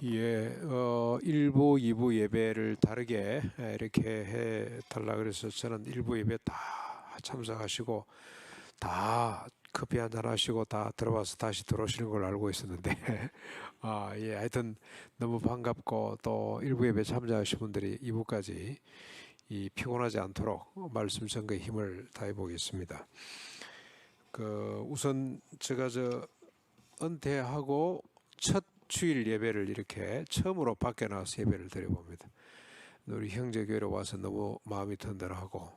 예, 1부, 2부 예배를 다르게 이렇게 해 달라 그래서 저는 1부 예배 다 참석하시고 다 커피 한잔 하시고 다 들어와서 다시 들어오시는 걸로 알고 있었는데 예, 하여튼 너무 반갑고 또 1부 예배 참여하신 분들이 2부까지 이 피곤하지 않도록 말씀 전거에 힘을 다해 보겠습니다. 우선 제가 은퇴하고 첫 주일 예배를 이렇게 처음으로 밖에 나와서 예배를 드려봅니다. 우리 형제교회로 와서 너무 마음이 든든하고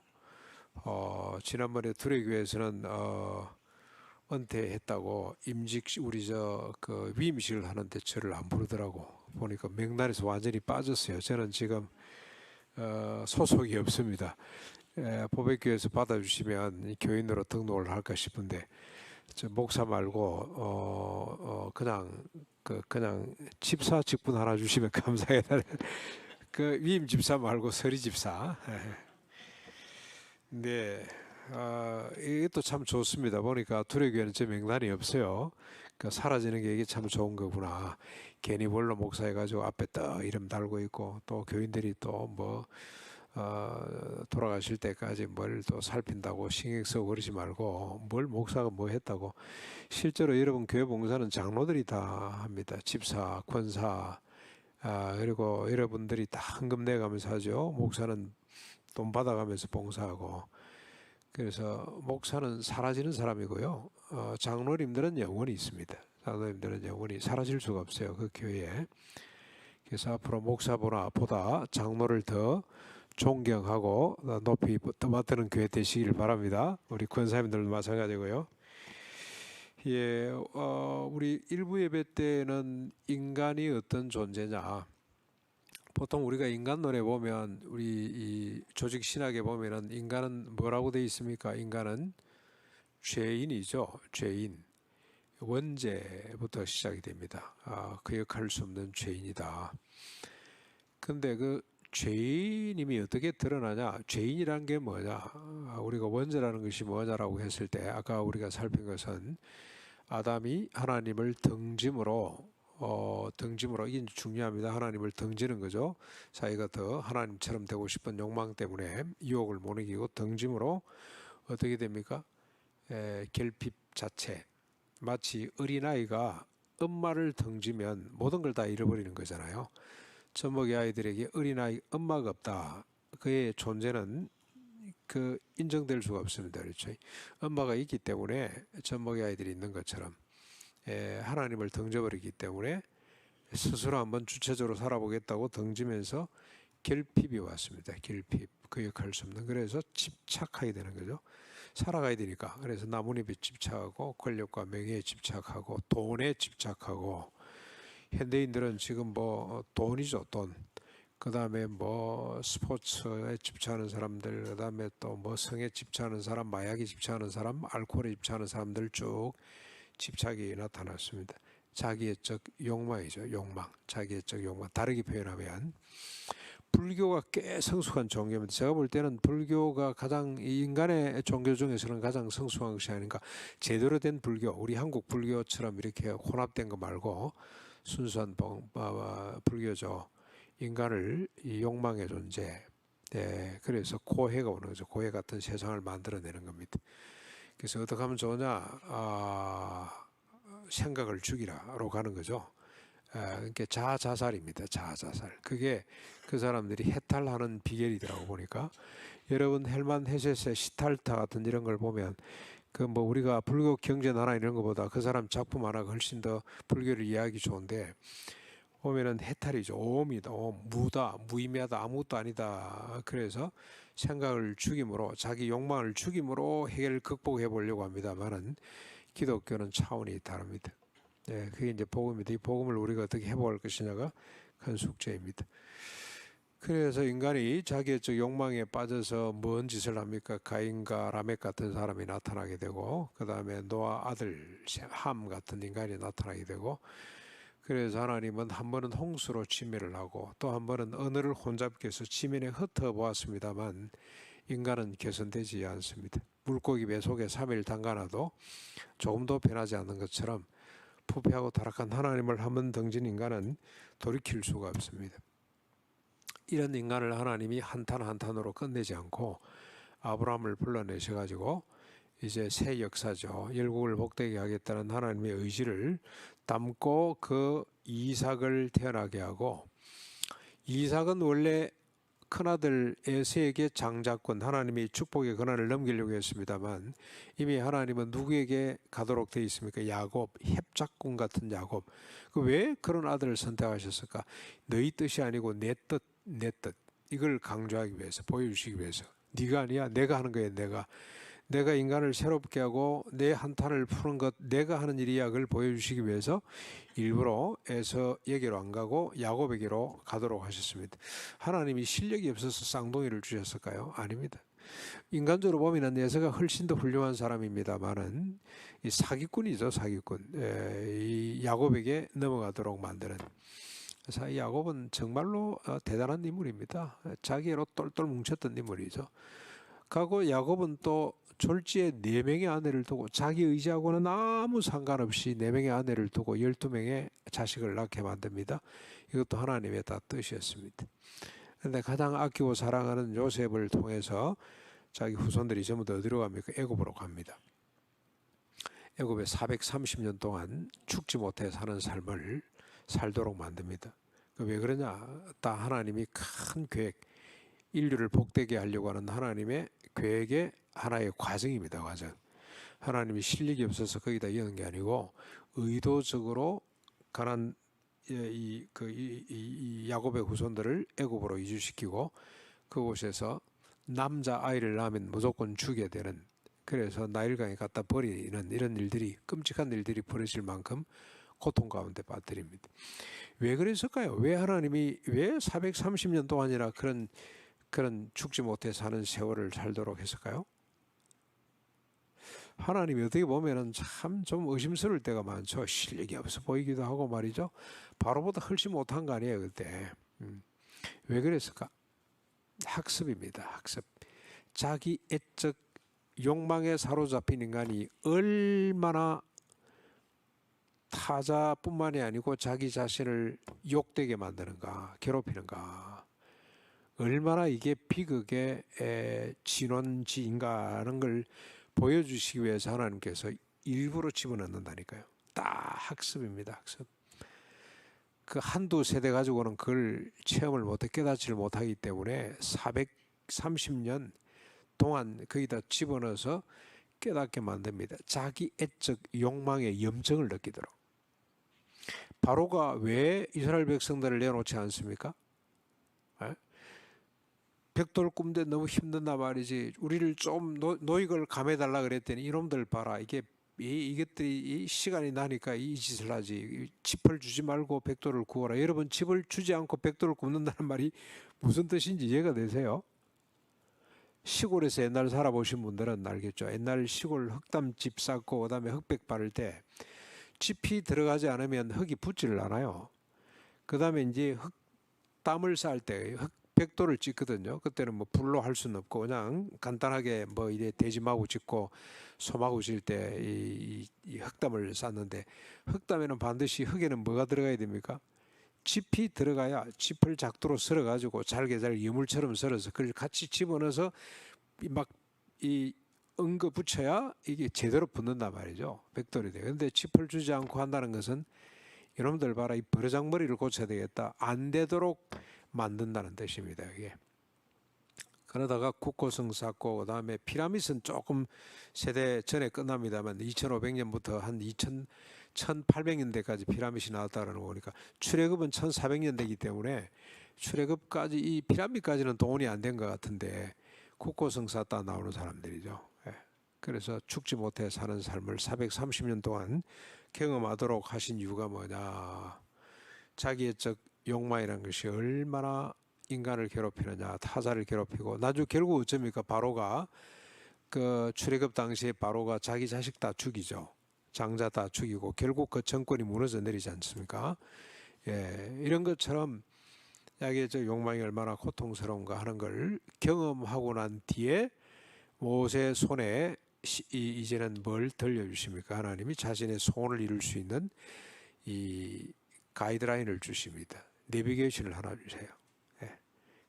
지난번에 두레교회에서는 은퇴했다고 임직 우리 위임식을 하는데 저를 안 부르더라고. 보니까 명단에서 완전히 빠졌어요. 저는 지금 소속이 없습니다. 보백교회에서 받아주시면 교인으로 등록을 할까 싶은데 저 목사 말고 그냥 집사 직분 하나 주시면 감사하겠다. 그 위임 집사 말고 서리 집사. 네, 이것도 참 좋습니다. 보니까 두레교회는 제 명단이 없어요. 사라지는 게 이게 참 좋은 거구나. 괜히 뭘로 목사해가지고 앞에 떠 이름 달고 있고 또 교인들이 또 돌아가실 때까지 뭘 또 살핀다고 신경 쓰고 그러지 말고 뭘 목사가 뭐 했다고. 실제로 여러분 교회 봉사는 장로들이 다 합니다. 집사, 권사, 그리고 여러분들이 다 헌금 내가면서 하죠. 목사는 돈 받아가면서 봉사하고. 그래서 목사는 사라지는 사람이고요. 장로님들은 영원히 있습니다. 장로님들은 영원히 사라질 수가 없어요. 그 교회에. 그래서 앞으로 목사보다 장로를 더 존경하고 높이 떠받드는 교회 되시길 바랍니다. 우리 권사님들도 마찬가지고요. 예, 우리 일부 예배 때는 인간이 어떤 존재냐. 보통 우리가 인간 논에 보면 우리 이 조직 신학에 보면은 인간은 뭐라고 되어 있습니까? 인간은 죄인이죠. 죄인. 원죄부터 시작이 됩니다. 거역할 수 없는 죄인이다. 근데 그 죄인임이 어떻게 드러나냐? 죄인이란 게 뭐냐? 우리가 원죄라는 것이 뭐냐라고 했을 때 아까 우리가 살핀 것은 아담이 하나님을 등짐으로 이게 중요합니다. 하나님을 등지는 거죠. 자기가 더 하나님처럼 되고 싶은 욕망 때문에 유혹을 못 이기고 등짐으로 어떻게 됩니까? 결핍 자체. 마치 어린아이가 엄마를 등지면 모든 걸 다 잃어버리는 거잖아요. 젖먹이 아이들에게 어린아이 엄마가 없다. 그의 존재는 인정될 수가 없습니다. 그렇죠? 엄마가 있기 때문에 젖먹이 아이들이 있는 것처럼 하나님을 등져버리기 때문에 스스로 한번 주체적으로 살아보겠다고 등지면서 결핍이 왔습니다. 결핍, 거역할 수 없는. 그래서 집착하게 되는 거죠. 살아가야 되니까. 그래서 나뭇잎에 집착하고 권력과 명예에 집착하고 돈에 집착하고. 현대인들은 지금 돈이죠, 돈. 그 다음에 스포츠에 집착하는 사람들, 그 다음에 또 성에 집착하는 사람, 마약에 집착하는 사람, 알코올에 집착하는 사람들 쭉 집착이 나타났습니다. 자기애적 욕망이죠. 욕망. 자기애적 욕망. 다르게 표현하면 불교가 꽤 성숙한 종교입니다. 제가 볼 때는 불교가 가장 인간의 종교 중에서는 가장 성숙한 것이 아닌가. 제대로 된 불교, 우리 한국 불교처럼 이렇게 혼합된 거 말고 순수한 불교죠. 인간을 이 욕망의 존재. 그래서 고해가 오는 거죠. 고해 같은 세상을 만들어내는 겁니다. 그래서 어떻게 하면 좋으냐? 생각을 죽이라로 가는 거죠. 그러니까 자아자살입니다. 자아자살. 그게 그 사람들이 해탈하는 비결이더라고 보니까. 여러분 헬만 헤세스의 시탈타 같은 이런 걸 보면 우리가 불교 경전 하나 이런 것보다 그 사람 작품 하나가 훨씬 더 불교를 이해하기 좋은데 보면은 해탈이죠. 오음이다. 오음. 무다. 무의미하다. 아무것도 아니다. 그래서 생각을 죽임으로 자기 욕망을 죽임으로 해결을 극복해 보려고 합니다만은 기독교는 차원이 다릅니다. 그게 이제 복음입니다. 이 복음을 우리가 어떻게 해볼 것이냐가 큰 숙제입니다. 그래서 인간이 자기의 욕망에 빠져서 뭔 짓을 합니까? 가인과 라멕 같은 사람이 나타나게 되고, 그 다음에 노아 아들 함 같은 인간이 나타나게 되고, 그래서 하나님은 한 번은 홍수로 침멸을 하고 또 한 번은 언어를 혼잡게 해서 지면에 흩어 보았습니다만 인간은 개선되지 않습니다. 물고기 배 속에 3일 담가놔도 조금도 변하지 않는 것처럼 부패하고 타락한 하나님을 한번 던진 인간은 돌이킬 수가 없습니다. 이런 인간을 하나님이 한탄 한탄으로 끝내지 않고 아브라함을 불러내셔가지고 이제 새 역사죠. 열국을 복되게 하겠다는 하나님의 의지를 담고 그 이삭을 태어나게 하고, 이삭은 원래 큰아들 에세에게 장자권, 하나님이 축복의 권한을 넘기려고 했습니다만 이미 하나님은 누구에게 가도록 되어 있습니까? 야곱, 협작꾼 같은 야곱. 왜 그런 아들을 선택하셨을까? 너희 뜻이 아니고 내 뜻, 내 뜻. 이걸 강조하기 위해서, 보여주시기 위해서. 네가 아니야, 내가 하는 거야. 내가 인간을 새롭게 하고 내 한탄을 푸는 것, 내가 하는 일이야. 그걸 보여주시기 위해서 일부러 에서에게로 안 가고 야곱에게로 가도록 하셨습니다. 하나님이 실력이 없어서 쌍둥이를 주셨을까요? 아닙니다. 인간적으로 보면 에서가 훨씬 더 훌륭한 사람입니다만은 이 사기꾼이죠, 사기꾼. 이 야곱에게 넘어가도록 만드는. 그래서 이 야곱은 정말로 대단한 인물입니다. 자기로 똘똘 뭉쳤던 인물이죠. 가고 야곱은 또 졸지에 4명의 아내를 두고 자기 의지하고는 아무 상관없이 4명의 아내를 두고 12명의 자식을 낳게 만듭니다. 이것도 하나님의 다 뜻이었습니다. 그런데 가장 아끼고 사랑하는 요셉을 통해서 자기 후손들이 전부 다 어디로 갑니까? 애굽으로 갑니다. 애굽에 430년 동안 죽지 못해 사는 삶을 살도록 만듭니다. 왜 그러냐? 다 하나님이 큰 계획, 인류를 복되게 하려고 하는 하나님의 계획의 하나의 과정입니다. 과정. 하나님이 실력이 없어서 거기다 여는 게 아니고 의도적으로 가난 이 야곱의 후손들을 애굽으로 이주시키고 그곳에서 남자 아이를 낳으면 무조건 죽게 되는, 그래서 나일강에 갖다 버리는 이런 일들이, 끔찍한 일들이 벌어질 만큼 고통 가운데 빠뜨립니다. 왜 그랬을까요? 왜 하나님이 왜 430년 동안이나 그런 죽지 못해 사는 세월을 살도록 했을까요? 하나님이 어떻게 보면은 참 좀 의심스러울 때가 많죠. 실력이 없어 보이기도 하고 말이죠. 바로보다 훨씬 못한 거 아니에요, 그때. 왜 그랬을까? 학습입니다. 학습. 자기 애적 욕망에 사로잡힌 인간이 얼마나 타자뿐만이 아니고 자기 자신을 욕되게 만드는가, 괴롭히는가, 얼마나 이게 비극의 진원지인가 하는 걸 보여주시기 위해서 하나님께서 일부러 집어넣는다니까요. 딱 학습입니다. 학습. 그 한두 세대 가지고는 그걸 체험을 못해 깨닫지를 못하기 때문에 430년 동안 거기다 집어넣어서 깨닫게 만듭니다. 자기 애적 욕망의 염증을 느끼도록. 바로가 왜 이스라엘 백성들을 내놓지 않습니까? 벽돌 굽는데 너무 힘든단 말이지. 우리를 좀 노익을 감해달라 그랬더니 이놈들 봐라. 이것들이 시간이 나니까 이 짓을 하지. 짚을 주지 말고 벽돌을 구워라. 여러분, 짚을 주지 않고 벽돌을 굽는다는 말이 무슨 뜻인지 이해가 되세요? 시골에서 옛날 살아보신 분들은 알겠죠. 옛날 시골 흙담집 쌓고 그다음에 흙백 바를 때 짚이 들어가지 않으면 흙이 붙지를 않아요. 그다음에 이제 흙담을 쌓을 때 벽돌을 찍거든요. 그때는 뭐 불로 할 수는 없고 그냥 간단하게 뭐 이래 대지마구 짓고 소마구 질 때 이 흙담을 쌓는데, 흙담에는 반드시 흙에는 뭐가 들어가야 됩니까? 짚이 들어가야 짚을 작두로 썰어 가지고 잘게 여물처럼 썰어서 그걸 같이 집어넣어서 막 이 엉거 붙여야 이게 제대로 붙는단 말이죠. 벽돌이 돼. 근데 짚을 주지 않고 한다는 것은 이놈들 봐라, 이 버르장머리를 고쳐야 되겠다, 안 되도록 만든다는 뜻입니다. 이게. 그러다가 국고성 쌓고 그다음에 피라미드는 조금 세대 전에 끝납니다만 2500년부터 한 1800년대까지 피라미드가 나왔다는 거 보니까 출애굽은 1400년대이기 때문에 출애굽까지 이 피라미드까지는 동원이 안 된 것 같은데 국고성 쌓다 나오는 사람들이죠. 그래서 죽지 못해 사는 삶을 430년 동안 경험하도록 하신 이유가 뭐냐? 자기의 욕망이라는 것이 얼마나 인간을 괴롭히느냐, 타자를 괴롭히고, 나중 결국 어쩝니까? 바로가 그 출애굽 당시에 바로가 자기 자식 다 죽이죠. 장자 다 죽이고 결국 그 정권이 무너져 내리지 않습니까? 이런 것처럼 자기의 욕망이 얼마나 고통스러운가 하는 걸 경험하고 난 뒤에 모세 손에 이제는 뭘 들려주십니까? 하나님이 자신의 소원을 이룰 수 있는 이 가이드라인을 주십니다. 내비게이션을 하나 주세요. 예.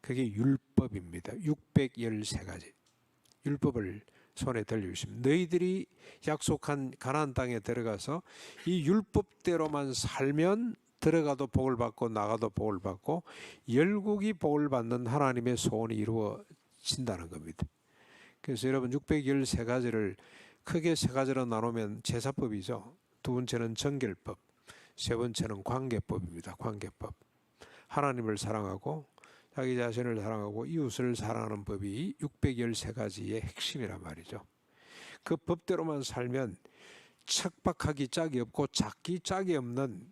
그게 율법입니다. 613가지 율법을 손에 들려주십니다. 너희들이 약속한 가나안 땅에 들어가서 이 율법대로만 살면 들어가도 복을 받고 나가도 복을 받고 열국이 복을 받는 하나님의 소원이 이루어진다는 겁니다. 그래서 여러분 613가지를 크게 세 가지로 나누면 제사법이죠. 두 번째는 정결법, 세 번째는 관계법입니다. 관계법. 하나님을 사랑하고 자기 자신을 사랑하고 이웃을 사랑하는 법이 613가지의 핵심이란 말이죠. 그 법대로만 살면 척박하기 짝이 없고 작기 짝이 없는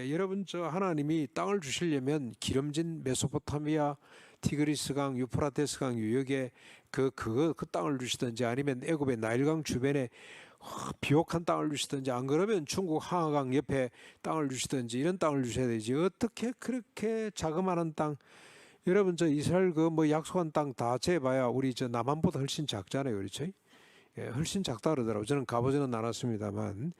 여러분 저 하나님이 땅을 주시려면 기름진 메소포타미아 티그리스강 유프라테스강 유역에 그 땅을 주시든지 아니면 애굽의 나일강 주변에 비옥한 땅을 주시든지 안 그러면 중국 항하강 옆에 땅을 주시든지 이런 땅을 주셔야 되지 어떻게 그렇게 자그마한 땅 여러분 저 이스라엘 그 뭐 약속한 땅 다 재봐야 우리 저 남한보다 훨씬 작잖아요. 그렇죠? 예, 훨씬 작다 그러더라고요. 저는 가보지는 않았습니다만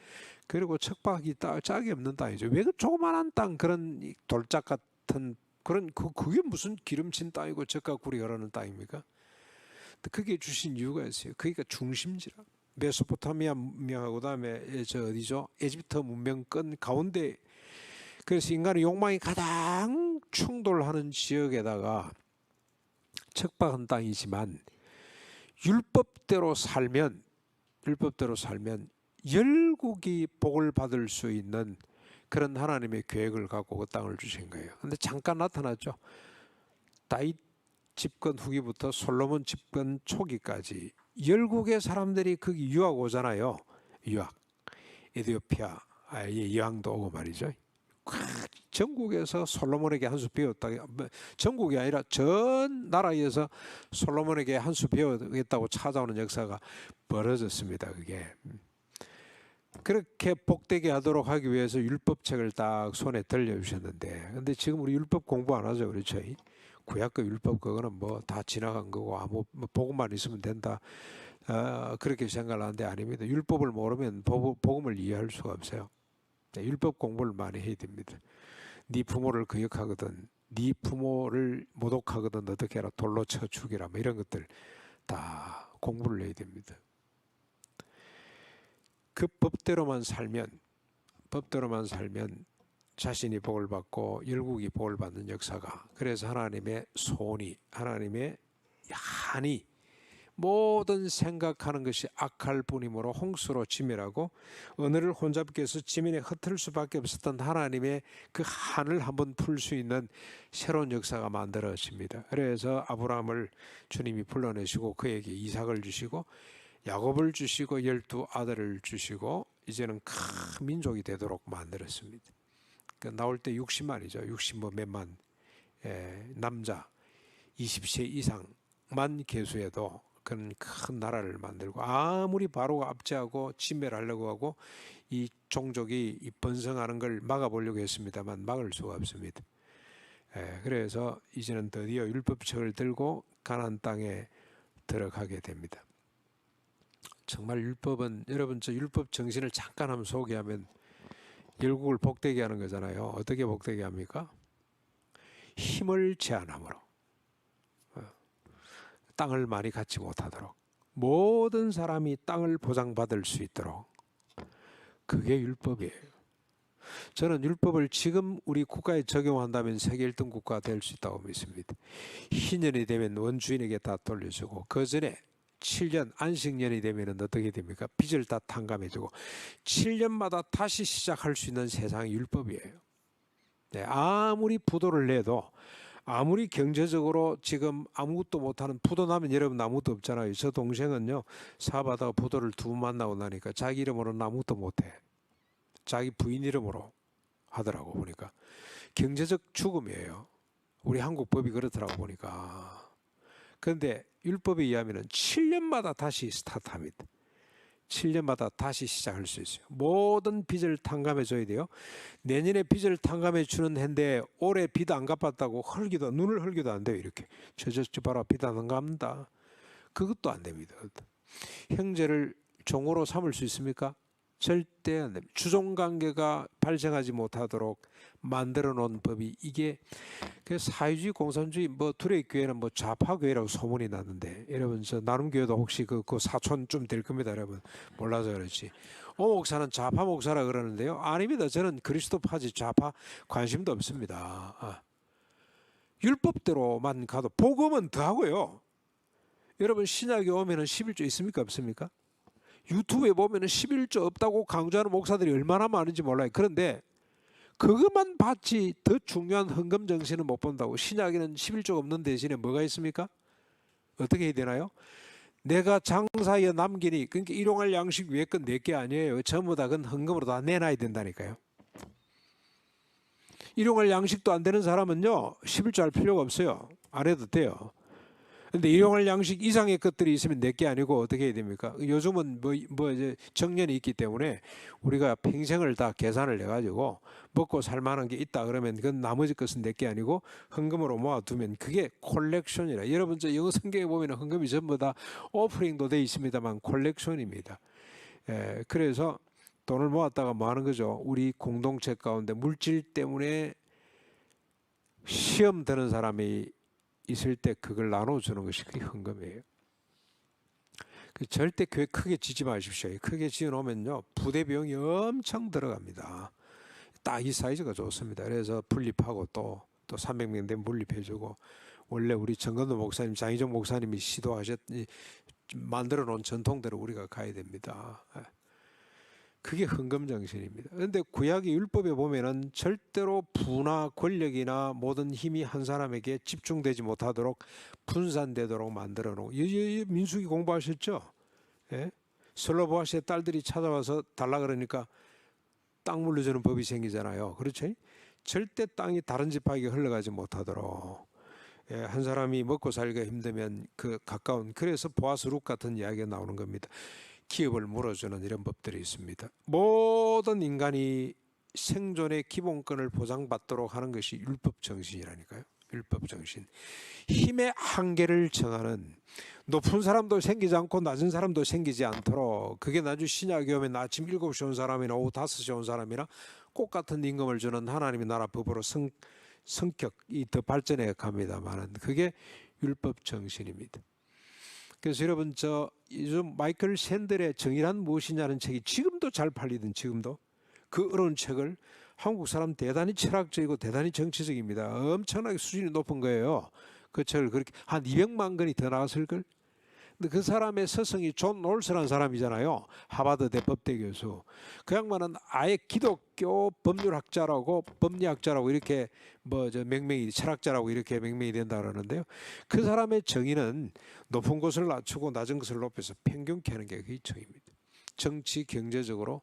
그리고 척박이 짝이 없는 땅이죠. 왜 그 조그만한 땅 그런 돌짝 같은 그런 그게 무슨 기름진 땅이고 젖과 꿀이 흐르는 땅입니까? 그게 주신 이유가 있어요. 그러니까 중심지라. 메소포타미아 문명하고 그다음에 저 어디죠? 에집트 문명권 가운데 그래서 인간의 욕망이 가장 충돌하는 지역에다가 척박한 땅이지만 율법대로 살면 열국이 복을 받을 수 있는 그런 하나님의 계획을 갖고 그 땅을 주신 거예요. 근데 잠깐 나타났죠. 다윗 집권 후기부터 솔로몬 집권 초기까지 열국의 사람들이 거기 유학 오잖아요. 유학. 에티오피아 여왕도 오고 말이죠. 전국에서 솔로몬에게 한 수 배웠다. 전국이 아니라 전 나라에서 솔로몬에게 한 수 배우겠다고 찾아오는 역사가 벌어졌습니다. 그게 그렇게 복되게 하도록 하기 위해서 율법책을 딱 손에 들려주셨는데, 근데 지금 우리 율법 공부 안 하죠, 그렇죠? 구약과 율법 그거는 뭐 다 지나간 거고 아무 뭐 복음만 있으면 된다. 그렇게 생각을 하는데 아닙니다. 율법을 모르면 복음을 이해할 수가 없어요. 율법 공부를 많이 해야 됩니다. 네 부모를 거역하거든, 네 부모를 모독하거든 어떻게 해라, 돌로 쳐 죽이라, 뭐 이런 것들 다 공부를 해야 됩니다. 그 법대로만 살면 자신이 복을 받고 열국이 복을 받는 역사가, 그래서 하나님의 소원이, 하나님의 한이 모든 생각하는 것이 악할 뿐이므로 홍수로 지멸하고 언어를 혼잡게 해서 지면에 흩을 수밖에 없었던 하나님의 그 한을 한번 풀 수 있는 새로운 역사가 만들어집니다. 그래서 아브라함을 주님이 불러내시고 그에게 이삭을 주시고 야곱을 주시고 12 아들을 주시고 이제는 큰 민족이 되도록 만들었습니다. 그 나올 때 60만이죠. 60 뭐 몇만 남자 20세 이상만 계수해도 그런 큰 나라를 만들고, 아무리 바로가 압제하고 침멸하려고 하고 이 종족이 이 번성하는 걸 막아보려고 했습니다만 막을 수가 없습니다. 그래서 이제는 드디어 율법책을 들고 가나안 땅에 들어가게 됩니다. 정말 율법은, 여러분 저 율법 정신을 잠깐 한번 소개하면 열국을 복되게 하는 거잖아요. 어떻게 복되게 합니까? 힘을 제한함으로, 땅을 많이 갖지 못하도록, 모든 사람이 땅을 보장받을 수 있도록, 그게 율법이에요. 저는 율법을 지금 우리 국가에 적용한다면 세계 1등 국가가 될 수 있다고 믿습니다. 희년이 되면 원주인에게 다 돌려주고, 그 전에 7년 안식년이 되면 어떻게 됩니까? 빚을 다 탕감해주고 7년마다 다시 시작할 수 있는 세상이 율법이에요. 아무리 부도를 내도, 아무리 경제적으로 지금 아무것도 못하는, 부도 나면 여러분 아무것도 없잖아요. 저 동생은요, 사업하다가 부도를 2번 만나고 나니까 자기 이름으로는 아무것도 못해. 자기 부인 이름으로 하더라고. 보니까 경제적 죽음이에요. 우리 한국 법이 그렇더라고 보니까. 그런데 율법에 의하면 7년마다 다시 스타트합니다. 7년마다 다시 시작할 수 있어요. 모든 빚을 탕감해 줘야 돼요. 내년에 빚을 탕감해 주는 해인데 올해 빚 안 갚았다고 눈을 흘기도 안 돼요. 이렇게 저 봐라, 빚 안 갚는다. 그것도 안 됩니다. 형제를 종으로 삼을 수 있습니까? 절대 안 됩니다. 주종관계가 발생하지 못하도록 만들어 놓은 법이 이게 그 사회주의 공산주의 뭐 둘의 교회는 뭐 좌파 교회라고 소문이 났는데 여러분 저 나눔 교회도 혹시 그 사촌쯤 될 겁니다. 여러분 몰라서 그렇지. 목사는 좌파 목사라 그러는데요. 아닙니다. 저는 그리스도파지 좌파 관심도 없습니다. 율법대로만 가도 복음은 더 하고요. 여러분 신약에 오면은 11조 있습니까 없습니까? 유튜브에 보면은 11조 없다고 강조하는 목사들이 얼마나 많은지 몰라요. 그런데 그것만 봤지 더 중요한 헌금 정신은 못 본다고. 신약에는 11조가 없는 대신에 뭐가 있습니까? 어떻게 해야 되나요? 내가 장사에 남기니, 그러니까 일용할 양식 위에 건 내게 아니에요. 전부 다 그건 헌금으로 다 내놔야 된다니까요. 일용할 양식도 안 되는 사람은요 11조 할 필요가 없어요. 안 해도 돼요. 근데 일용할 양식 이상의 것들이 있으면 내게 아니고 어떻게 해야 됩니까? 요즘은 뭐 이제 정년이 있기 때문에 우리가 평생을 다 계산을 해가지고 먹고 살 만한 게 있다 그러면 그건 나머지 것은 내게 아니고 헌금으로 모아두면 그게 콜렉션이라. 여러분 저 영어 성경에 보면 헌금이 전부 다 오프닝도 돼 있습니다만 콜렉션입니다. 그래서 돈을 모았다가 뭐 하는 거죠? 우리 공동체 가운데 물질 때문에 시험 드는 사람이 있을 때 그걸 나눠주는 것이 그게 헌금이에요. 절대 교회 크게 지지 마십시오. 크게 지어놓으면요 부대 비용이 엄청 들어갑니다. 딱 이 사이즈가 좋습니다. 그래서 분립하고 또 300명 되면 분립해주고, 원래 우리 정건도 목사님, 장희정 목사님이 만들어 놓은 전통대로 우리가 가야 됩니다. 그게 헌금 정신입니다. 그런데 구약의 율법에 보면은 절대로 부나 권력이나 모든 힘이 한 사람에게 집중되지 못하도록 분산되도록 만들어 놓고, 민수기 공부하셨죠? 예? 슬로보아스의 딸들이 찾아와서 달라 그러니까 땅 물려주는 법이 생기잖아요. 그렇죠? 절대 땅이 다른 집에게 흘러가지 못하도록. 한 사람이 먹고 살기가 힘들면 그 가까운, 그래서 보아스 룩 같은 이야기가 나오는 겁니다. 기업을 물어주는 이런 법들이 있습니다. 모든 인간이 생존의 기본권을 보장받도록 하는 것이 율법 정신이라니까요. 율법 정신. 힘의 한계를 정하는, 높은 사람도 생기지 않고 낮은 사람도 생기지 않도록, 그게 나중 신약에 오면 아침 7시에 온 사람이나 오후 5시에 온 사람이나 똑같은 임금을 주는 하나님의 나라 법으로 성격이 더 발전해 갑니다만은 그게 율법 정신입니다. 그래서 여러분 저 요즘 마이클 샌델의 정의란 무엇이냐는 책이 지금도 잘 팔리던, 지금도 그 어려운 책을 한국 사람 대단히 철학적이고 대단히 정치적입니다. 엄청나게 수준이 높은 거예요. 그 책을 그렇게 한 200만 권이 더 나왔을걸. 근데 그 사람의 스승이 존 롤스라는 사람이잖아요. 하버드 대법대 교수. 그 양반은 아예 기독교 법률학자라고 법리학자라고 이렇게 맹명이, 철학자라고 이렇게 맹명이 된다 그러는데요. 그 사람의 정의는 높은 것을 낮추고 낮은 것을 높여서 평균케 하는 게 그게 정의입니다. 정치 경제적으로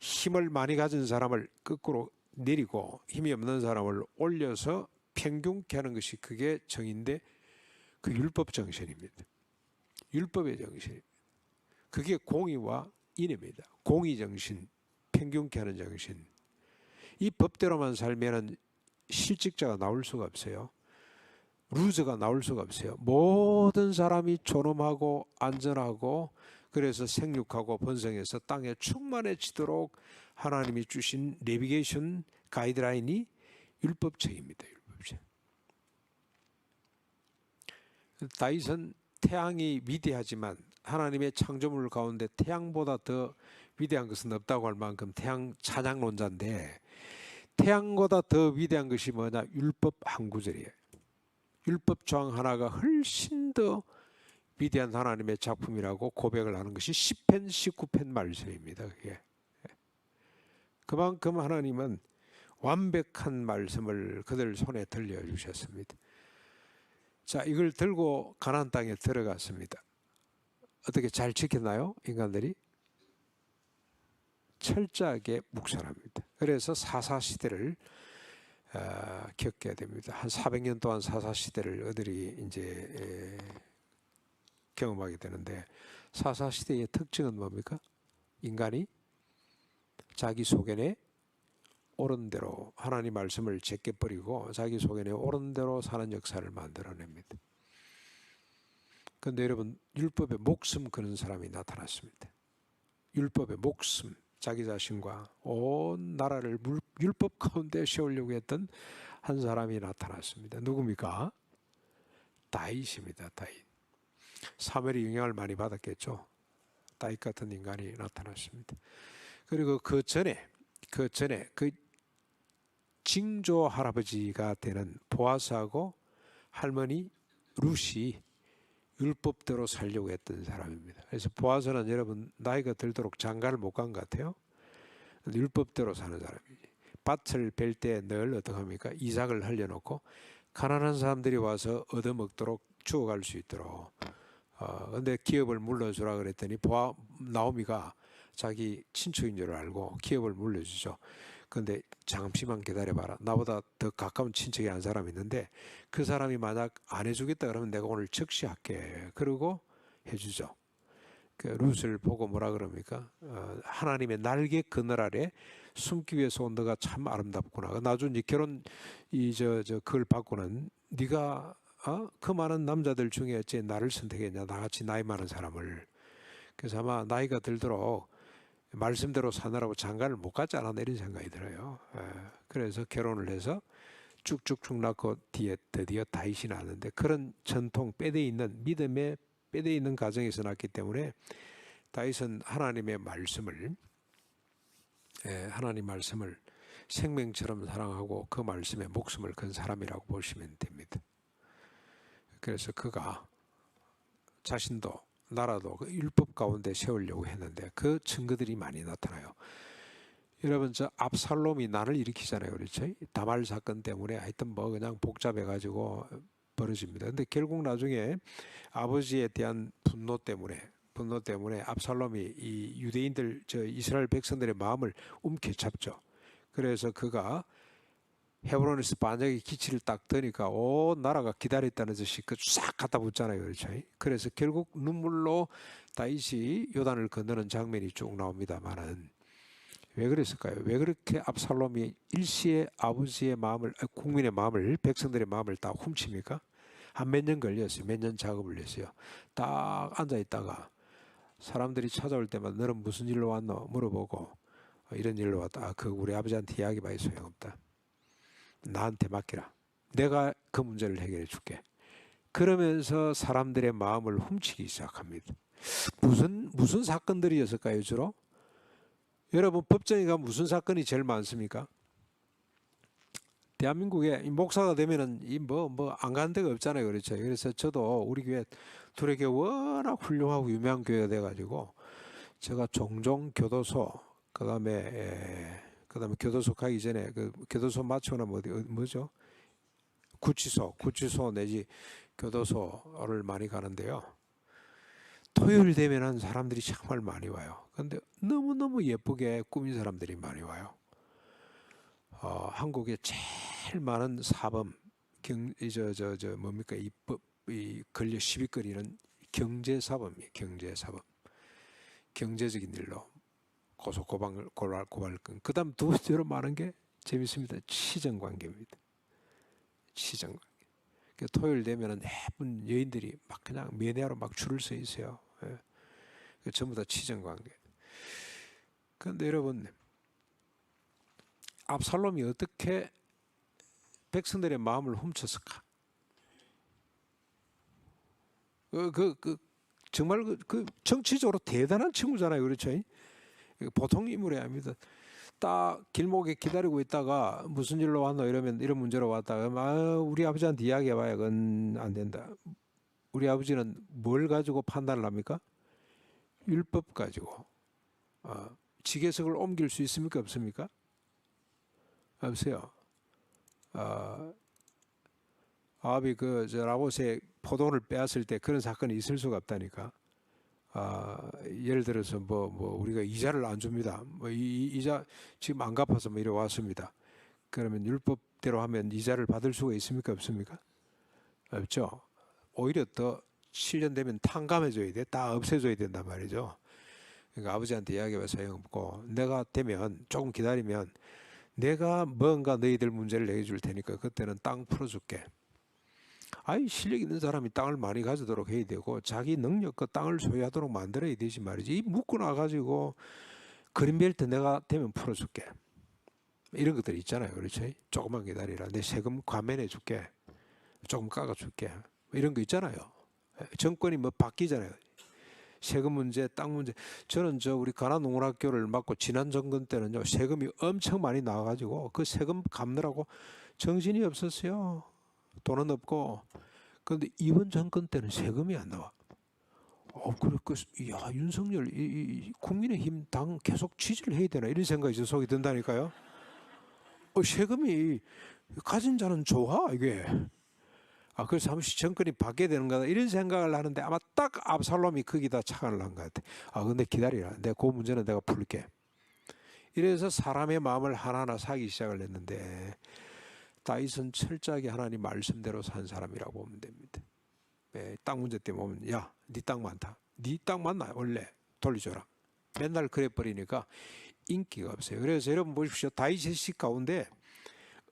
힘을 많이 가진 사람을 거꾸로 내리고 힘이 없는 사람을 올려서 평균케 하는 것이 그게 정의인데, 그 율법 정신입니다. 율법의 정신. 그게 공의와 인입니다. 공의 정신, 평균케 하는 정신. 이 법대로만 살면은 실직자가 나올 수가 없어요. 루저가 나올 수가 없어요. 모든 사람이 존엄하고 안전하고, 그래서 생육하고 번성해서 땅에 충만해지도록 하나님이 주신 내비게이션 가이드라인이 율법책입니다. 율법책. 다윗은 태양이 위대하지만 하나님의 창조물 가운데 태양보다 더 위대한 것은 없다고 할 만큼 태양 찬양론자인데, 태양보다 더 위대한 것이 뭐냐? 율법 한 구절이에요. 율법 조항 하나가 훨씬 더 위대한 하나님의 작품이라고 고백을 하는 것이 10편 19편 말씀입니다. 그게. 그만큼 하나님은 완벽한 말씀을 그들 손에 들려주셨습니다. 자, 이걸 들고 가나안 땅에 들어갔습니다. 어떻게 잘 지켰나요? 인간들이? 철저하게 묵살합니다. 그래서 사사시대를 겪게 됩니다. 한 400년 동안 사사시대를 그들이 이제 경험하게 되는데, 사사시대의 특징은 뭡니까? 인간이 자기 소견에 옳은 대로 하나님 말씀을 제껴버리고 자기 소견에 옳은 대로 사는 역사를 만들어냅니다. 그런데 여러분, 율법에 목숨 거는 사람이 나타났습니다. 율법의 목숨, 자기 자신과 온 나라를 율법 가운데 세우려고 했던 한 사람이 나타났습니다. 누굽니까? 다윗입니다. 다윗. 사무엘이 영향을 많이 받았겠죠. 다윗 같은 인간이 나타났습니다. 그리고 그 전에 그 징조 할아버지가 되는 보아스하고 할머니 룻이 율법대로 살려고 했던 사람입니다. 그래서 보아스는 여러분 나이가 들도록 장가를 못 간 것 같아요. 율법대로 사는 사람이지. 밭을 벨 때 늘 어떻게 합니까? 이삭을 흘려놓고 가난한 사람들이 와서 얻어먹도록 주워갈 수 있도록. 근데 기업을 물려주라 그랬더니 나오미가 자기 친척인 줄 알고 기업을 물려주죠. 근데 잠시만 기다려봐라. 나보다 더 가까운 친척이 한 사람이 있는데 그 사람이 만약 안 해주겠다 그러면 내가 오늘 즉시할게. 그러고 해주죠. 그 룻을 보고 뭐라 그럽니까? 하나님의 날개 그늘 아래 숨기 위해서 온 너가 참 아름답구나. 나중에 결혼 그걸 받고는 네가 그 많은 남자들 중에 어째 나를 선택했냐? 나같이 나이 많은 사람을. 그래서 아마 나이가 들도록 말씀대로 사느라고 장가를 못 가지 않았나 이런 생각이 들어요. 그래서 결혼을 해서 쭉쭉쭉 낳고 뒤에 드디어 다윗이 나는데 그런 전통 빼대 있는 믿음에 빼대 있는 가정에서 낳기 때문에 다윗은 하나님 말씀을 생명처럼 사랑하고 그 말씀에 목숨을 건 사람이라고 보시면 됩니다. 그래서 그가 자신도 나라도 그 율법 가운데 세우려고 했는데 그 증거들이 많이 나타나요. 여러분 저 압살롬이 난을 일으키잖아요. 그렇죠? 다말 사건 때문에 하여튼 뭐 그냥 복잡해가지고 벌어집니다. 근데 결국 나중에 아버지에 대한 분노 때문에 압살롬이 이 유대인들 이스라엘 백성들의 마음을 움켜잡죠. 그래서 그가 헤브론에서 반역의 기치를 딱 드니까 온 나라가 기다렸다는 듯이 그 싹 갖다 붙잖아요. 그렇죠? 그래서 결국 눈물로 다윗이 요단을 건너는 장면이 쭉 나옵니다만은 왜 그랬을까요? 왜 그렇게 압살롬이 일시에 아버지의 마음을, 국민의 마음을, 백성들의 마음을 다 훔칩니까? 한 몇 년 걸렸어요. 몇 년 작업을 했어요. 딱 앉아 있다가 사람들이 찾아올 때마다 너는 무슨 일로 왔노? 물어보고 이런 일로 왔다. 그 우리 아버지한테 이야기해봐야 소용없다. 나한테 맡기라. 내가 그 문제를 해결해 줄게. 그러면서 사람들의 마음을 훔치기 시작합니다. 무슨 사건들이었을까요, 주로? 여러분, 법정에 가면 무슨 사건이 제일 많습니까? 대한민국에 목사가 되면은 안 가는 데가 없잖아요. 그렇죠. 그래서 저도 우리 교회 둘의 교회 워낙 훌륭하고 유명한 교회가 돼가지고 제가 종종 교도소, 그다음에 교도소 가기 전에 그 교도소 마치거나 뭐죠? 구치소 내지 교도소를 많이 가는데요. 토요일 되면은 사람들이 정말 많이 와요. 근데 너무너무 예쁘게 꾸민 사람들이 많이 와요. 한국에 제일 많은 사범, 뭡니까? 이 권력 시비거리는 경제사범이에요. 경제사범. 경제적인 일로 고발권. 그 다음 두 번째로 많은 게 재밌습니다. 치정관계입니다. 치정관계. 토요일 되면은 예쁜 여인들이 막 그냥 면회하러 막 줄을 서 있어요. 전부 다 치정관계. 그런데 여러분, 압살롬이 어떻게 백성들의 마음을 훔쳤을까? 정말 정치적으로 대단한 친구잖아요. 그렇죠? 보통 인물이 아닙니다. 딱 길목에 기다리고 있다가 무슨 일로 왔노 이러면 이런 문제로 왔다. 우리 아버지한테 이야기해봐야 그건 안 된다. 우리 아버지는 뭘 가지고 판단을 합니까? 율법 가지고. 지계석을 옮길 수 있습니까? 없습니까? 없어요. 아합이 라봇의 포도를 빼앗을 때 그런 사건이 있을 수가 없다니까. 예를 들어서 우리가 이자를 안 줍니다. 이자 지금 안 갚아서 이래 왔습니다. 그러면 율법대로 하면 이자를 받을 수가 있습니까? 없습니까? 없죠. 오히려 더 7년 되면 탕감해줘야 돼. 다 없애줘야 된단 말이죠. 그러니까 아버지한테 이야기해봐 소용없고 내가 되면 조금 기다리면 내가 뭔가 너희들 문제를 내줄 테니까 그때는 땅 풀어줄게. 아이 실력 있는 사람이 땅을 많이 가지도록 해야 되고 자기 능력 그 땅을 소유하도록 만들어야 되지 말이지. 이 묶고 나가지고 그린벨트 내가 되면 풀어줄게. 이런 것들 있잖아요. 그렇죠? 조금만 기다리라. 내 세금 감면해 줄게. 조금 깎아줄게. 이런 거 있잖아요. 정권이 뭐 바뀌잖아요. 세금 문제, 땅 문제. 저는 우리 가나농원학교를 맡고 지난 정권 때는요, 세금이 엄청 많이 나와가지고 그 세금 갚느라고 정신이 없었어요. 돈은 없고. 그런데 이번 정권 때는 세금이 안 나와. 그래, 야, 윤석열, 이 국민의힘 당 계속 지지를 해야 되나 이런 생각이 저 속에 든다니까요. 세금이 가진 자는 좋아 이게. 그래서 잠시 정권이 바뀌어야 되는 거다 이런 생각을 하는데 아마 딱 압살롬이 거기다 착안을 한 것 같아. 근데 기다리라. 내가 그 문제는 내가 풀게. 이래서 사람의 마음을 하나하나 사기 시작을 했는데 다윗은 철저하게 하나님 말씀대로 산 사람이라고 보면 됩니다. 땅 문제 때문에 보면 야, 네 땅 많다. 네 땅 많나 원래 돌려줘라. 맨날 그래 버리니까 인기가 없어요. 그래서 여러분 보십시오. 다윗의 시 가운데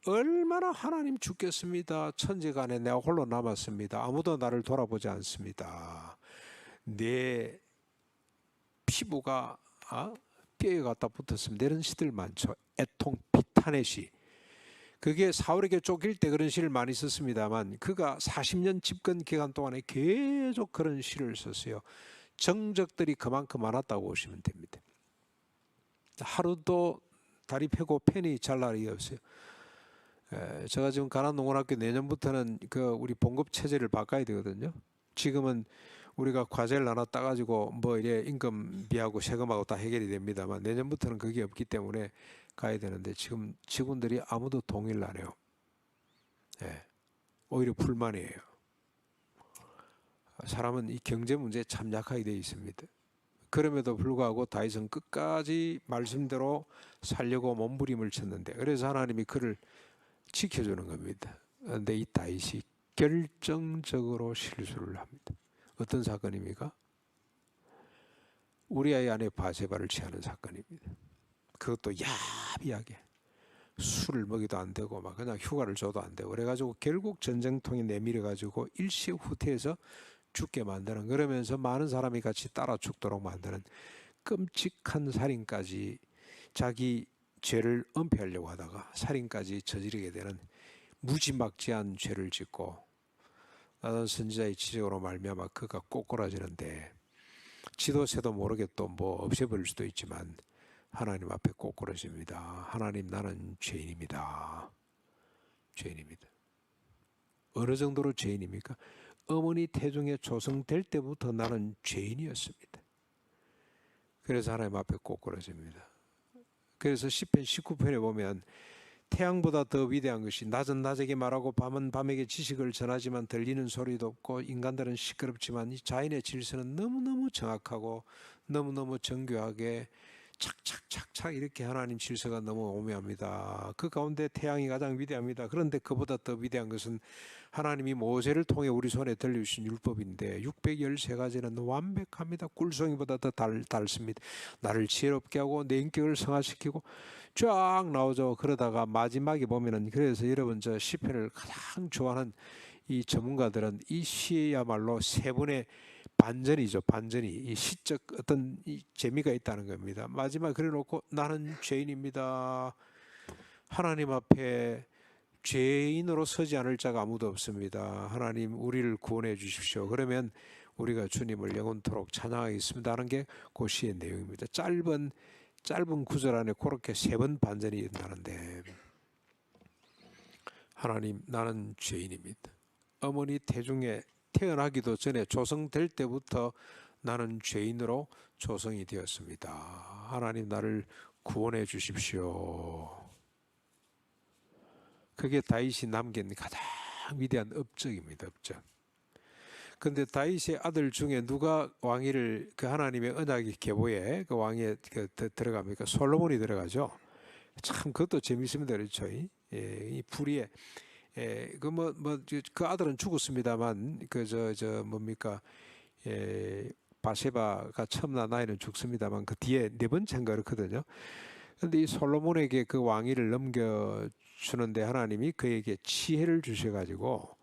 얼마나 하나님 죽겠습니다. 천지간에 내가 홀로 남았습니다. 아무도 나를 돌아보지 않습니다. 내 피부가 뼈에 갖다 붙었습니다. 이런 시들 많죠. 애통 비탄의 시. 그게 사울에게 쫓길 때 그런 시를 많이 썼습니다만 그가 40년 집권 기간 동안에 계속 그런 시를 썼어요. 정적들이 그만큼 많았다고 보시면 됩니다. 하루도 다리 펴고 펜이 잘 날이 없어요. 제가 지금 가나농원학교 내년부터는 우리 봉급 체제를 바꿔야 되거든요. 지금은 우리가 과제를 하나 따가지고 뭐 이래 임금비하고 세금하고 다 해결이 됩니다만 내년부터는 그게 없기 때문에 가야 되는데 지금 직원들이 아무도 동의를 안 해요. 오히려 불만이에요. 사람은 이 경제 문제에 참 약하게 되어 있습니다. 그럼에도 불구하고 다윗은 끝까지 말씀대로 살려고 몸부림을 쳤는데 그래서 하나님이 그를 지켜주는 겁니다. 그런데 이 다윗이 결정적으로 실수를 합니다. 어떤 사건입니까? 우리아의 아내 바세바를 취하는 사건입니다. 그것도 야비하게 술을 먹이도 안 되고 막 그냥 휴가를 줘도 안 되고 그래가지고 결국 전쟁통에 내밀어가지고 일시후퇴해서 죽게 만드는 그러면서 많은 사람이 같이 따라 죽도록 만드는 끔찍한 살인까지 자기 죄를 은폐하려고 하다가 살인까지 저지르게 되는 무지막지한 죄를 짓고 나단 선지자의 지적으로 말미암아 그가 꼬꾸라지는데 지도새도 모르게 또 뭐 없애버릴 수도 있지만 하나님 앞에 꼬꾸라집니다. 하나님 나는 죄인입니다. 죄인입니다. 어느 정도로 죄인입니까? 어머니 태중에 조성될 때부터 나는 죄인이었습니다. 그래서 하나님 앞에 꼬꾸라집니다. 그래서 시편 19편에 보면 태양보다 더 위대한 것이 낮은 낮에게 말하고 밤은 밤에게 지식을 전하지만 들리는 소리도 없고 인간들은 시끄럽지만 이 자연의 질서는 너무너무 정확하고 너무너무 정교하게 착착착착 이렇게 하나님 질서가 너무 오묘합니다. 그 가운데 태양이 가장 위대합니다. 그런데 그보다 더 위대한 것은 하나님이 모세를 통해 우리 손에 들려주신 율법인데 613가지는 완벽합니다. 꿀송이보다 더 달습니다. 나를 지혜롭게 하고 내 인격을 성화시키고 쫙 나오죠. 그러다가 마지막에 보면은 그래서 여러분 저 시편을 가장 좋아하는 이 전문가들은 이 시야말로 세 분의 반전이죠. 반전이 이 시적 어떤 이 재미가 있다는 겁니다. 마지막에 그래놓고 나는 죄인입니다. 하나님 앞에 죄인으로 서지 않을 자가 아무도 없습니다. 하나님 우리를 구원해 주십시오. 그러면 우리가 주님을 영원토록 찬양하겠습니다 하는 게 그 시의 내용입니다. 짧은 구절 안에 그렇게 세 번 반전이 있다는데 하나님 나는 죄인입니다. 어머니 태중에 태어나기도 전에 조성될 때부터 나는 죄인으로 조성이 되었습니다. 하나님 나를 구원해 주십시오. 그게 다윗이 남긴 가장 위대한 업적입니다. 업적. 근데 다윗의 아들 중에 누가 왕위를 그 하나님의 언약의 계보에 그 왕위에 들어갑니까? 솔로몬이 들어가죠. 참 그것도 재밌습니다. 그렇죠? 이 불의에 그 아들은 죽었습니다만 뭡니까? 바세바가 처음 난 아이는 죽습니다만 그 뒤에 네 번째인가 그렇거든요. 그런데 이 솔로몬에게 그 왕위를 넘겨주는데 하나님이 그에게 지혜를 주셔가지고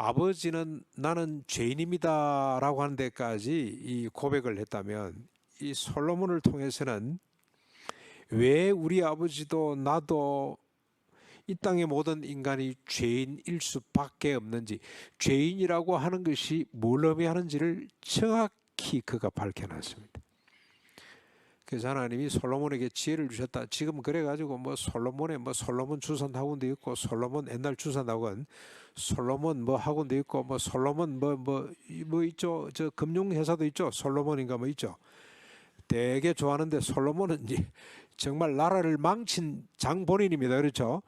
아버지는 나는 죄인입니다 라고 하는 데까지 이 고백을 했다면, 이 솔로몬을 통해서는 왜 우리 아버지도 나도 이 땅의 모든 인간이 죄인일 수밖에 없는지, 죄인이라고 하는 것이 뭘 의미하는지를 정확히 그가 밝혀놨습니다. 그래서 하나님이 솔로몬에게 지혜를 주셨다. 지금 그래가지고 뭐 솔로몬의 뭐 솔로몬 주산 학원도 있고, 솔로몬 옛날 주산 학원, 솔로몬 뭐 학원도 있고, 뭐 솔로몬 뭐 있죠. 저 금융 회사도 있죠. 솔로몬인가 뭐 있죠. 되게 좋아하는데 솔로몬은 이제 정말 나라를 망친 장본인입니다. 그렇죠?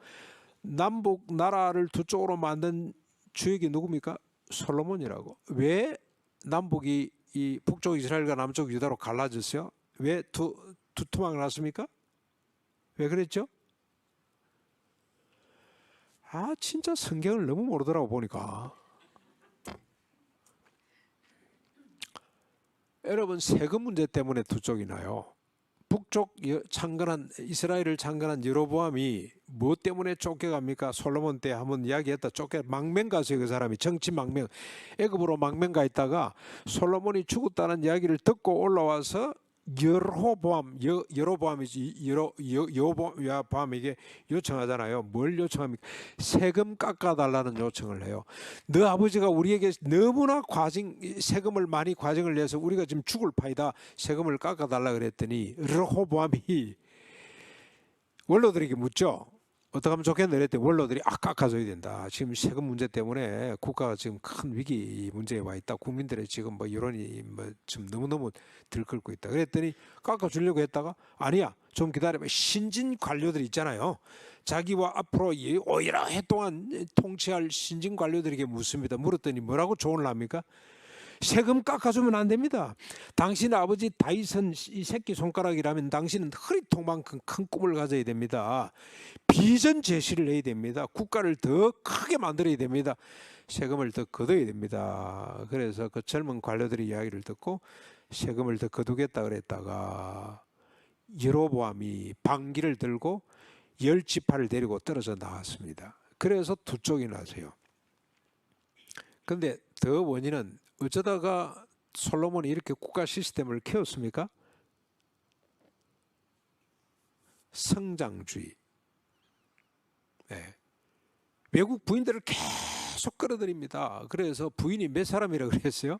남북 나라를 두 쪽으로 만든 주역이 누굽니까? 솔로몬이라고. 왜 남북이 이 북쪽 이스라엘과 남쪽 유다로 갈라졌어요? 왜 두툼하게 났습니까? 왜 그랬죠? 아, 진짜 성경을 너무 모르더라고 보니까. 여러분, 세금 문제 때문에 두 쪽이 나요. 북쪽 창건한 이스라엘을 창건한 여로보암이 무엇 때문에 쫓겨갑니까? 솔로몬 때 한번 이야기했다. 망명 갔어요. 그 사람이 정치 망명, 애굽으로 망명 가 있다가 솔로몬이 죽었다는 이야기를 듣고 올라와서 여로보암이지, 여로보암에게 요청하잖아요. 뭘 요청합니까? 세금 깎아달라는 요청을 해요. 너 아버지가 우리에게 너무나 세금을 많이 과징을 내서 우리가 지금 죽을 판이다. 세금을 깎아달라 그랬더니 르호보암이 원로들에게 묻죠. 어떻게 하면 좋겠나 그랬더니 원로들이 깎아줘야 된다. 지금 세금 문제 때문에 국가가 지금 큰 위기 문제에 와 있다. 국민들의 지금 뭐 여론이 뭐 지금 너무너무 들끓고 있다. 그랬더니 깎아주려고 했다가 아니야, 좀 기다려봐. 신진 관료들 있잖아요. 자기와 앞으로 오이라 동안 통치할 신진 관료들에게 묻습니다. 물었더니 뭐라고 조언을 합니까? 세금 깎아주면 안 됩니다. 당신 아버지 다이슨 이 새끼 손가락이라면 당신은 허리통만큼 큰 꿈을 가져야 됩니다. 비전 제시를 해야 됩니다. 국가를 더 크게 만들어야 됩니다. 세금을 더 걷어야 됩니다. 그래서 그 젊은 관료들의 이야기를 듣고 세금을 더 거두겠다 그랬다가 여로보암이 방귀를 들고 10지파를 데리고 떨어져 나왔습니다. 그래서 두 쪽이 나서요. 그런데 더 원인은 어쩌다가 솔로몬이 이렇게 국가 시스템을 키웠습니까? 성장주의. 네. 외국 부인들을 계속 끌어들입니다. 그래서 부인이 몇 사람이라고 그랬어요?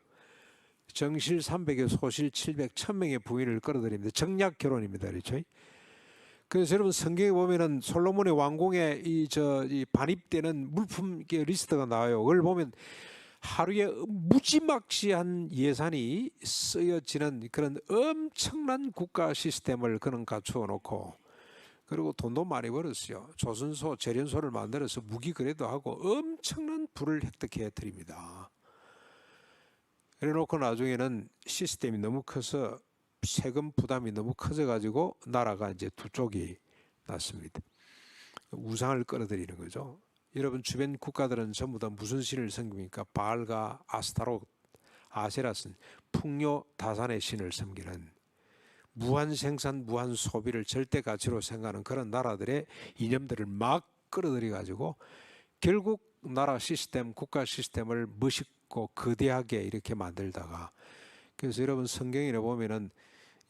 정실 300여, 소실 700, 1000명의 부인을 끌어들입니다. 정략 결혼입니다. 그렇죠? 그래서 여러분 성경에 보면은 솔로몬의 왕궁에 이 반입되는 물품 리스트가 나와요. 그걸 보면 하루에 무지막지한 예산이 쓰여지는 그런 엄청난 국가 시스템을 그는 갖추어 놓고, 그리고 돈도 많이 벌었어요. 조선소, 재련소를 만들어서 무기 거래도 하고 엄청난 부를 획득해 드립니다. 그래 놓고 나중에는 시스템이 너무 커서 세금 부담이 너무 커져 가지고 나라가 이제 두 쪽이 났습니다. 우상을 끌어들이는 거죠. 여러분 주변 국가들은 전부 다 무슨 신을 섬깁니까? 바알과 아스타롯, 아세라슨, 풍요 다산의 신을 섬기는, 무한 생산, 무한 소비를 절대 가치로 생각하는 그런 나라들의 이념들을 막 끌어들여 가지고 결국 나라 시스템, 국가 시스템을 멋있고 거대하게 이렇게 만들다가, 그래서 여러분 성경에 보면은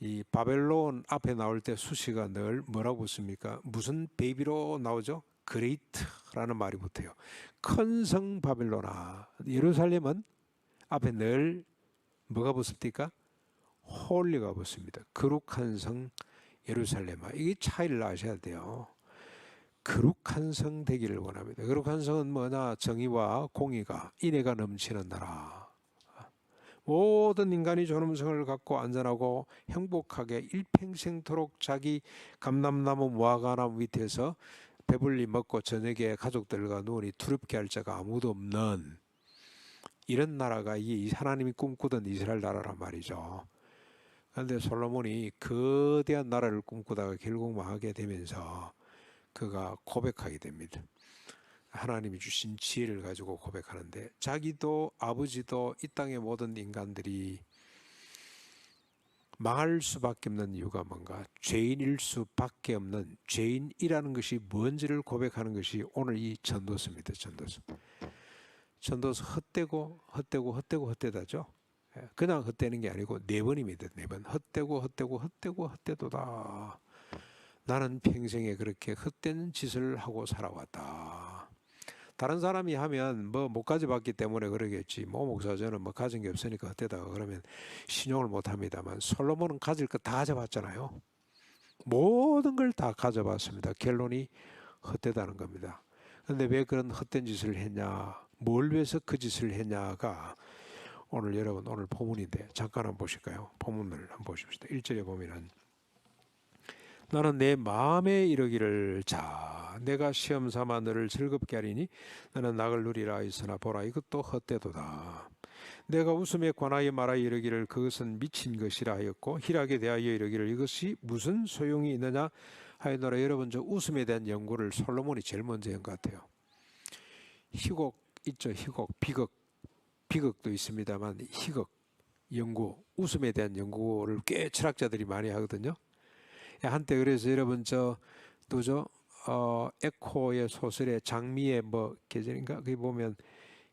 이 바벨론 앞에 나올 때 수시가 늘 뭐라고 붙습니까? 무슨 베이비로 나오죠? 그레이트라는 말이 붙어요. 큰 성 바벨로나. 예루살렘은 앞에 늘 뭐가 붙습니까? 홀리가 붙습니다. 거룩한 성 예루살렘아. 이게 차이를 아셔야 돼요. 거룩한 성 되기를 원합니다. 거룩한 성은 뭐냐? 정의와 공의가, 인애가 넘치는 나라. 모든 인간이 존엄성을 갖고 안전하고 행복하게 일평생토록 자기 감람나무 무화과나무 밑에서 배불리 먹고 저녁에 가족들과 누우니 두렵게 할 자가 아무도 없는 이런 나라가 이 하나님이 꿈꾸던 이스라엘 나라란 말이죠. 그런데 솔로몬이 거대한 나라를 꿈꾸다가 결국 망하게 되면서 그가 고백하게 됩니다. 하나님이 주신 지혜를 가지고 고백하는데, 자기도 아버지도 이 땅의 모든 인간들이 망할 수밖에 없는 이유가 뭔가, 죄인일 수밖에 없는, 죄인이라는 것이 뭔지를 고백하는 것이 오늘 이 전도서입니다. 전도서. 전도서 헛되다죠. 그냥 헛되는 게 아니고 4번입니다. 4번. 헛되도다. 나는 평생에 그렇게 헛된 짓을 하고 살아왔다. 다른 사람이 하면 뭐 못 가져봤기 때문에 그러겠지. 뭐 목사 저는 뭐 가진 게 없으니까 헛되다 그러면 신용을 못 합니다만 솔로몬은 가질 거 다 가져봤잖아요. 모든 걸 다 가져봤습니다. 결론이 헛되다는 겁니다. 그런데 왜 그런 헛된 짓을 했냐, 뭘 위해서 그 짓을 했냐가 오늘 여러분 오늘 본문인데 잠깐 한번 보실까요? 본문을 한번 보십시다. 1절에 보면은 나는 내 마음에 이르기를 자 내가 시험 삼아 너를 즐겁게 하리니 나는 낙을 누리라 하였으나 보라 이것도 헛되도다. 내가 웃음에 관하여 말하여 이르기를 그것은 미친 것이라 하였고 희락에 대하여 이르기를 이것이 무슨 소용이 있느냐 하였노라. 여러분 저 웃음에 대한 연구를 솔로몬이 제일 먼저 한 것 같아요. 희곡 있죠. 희곡, 비극도 있습니다만 희극 연구, 웃음에 대한 연구를 꽤 철학자들이 많이 하거든요. 한때 그래서 여러분 저 누죠? 에코의 소설의 장미의 뭐 계절인가 거기 보면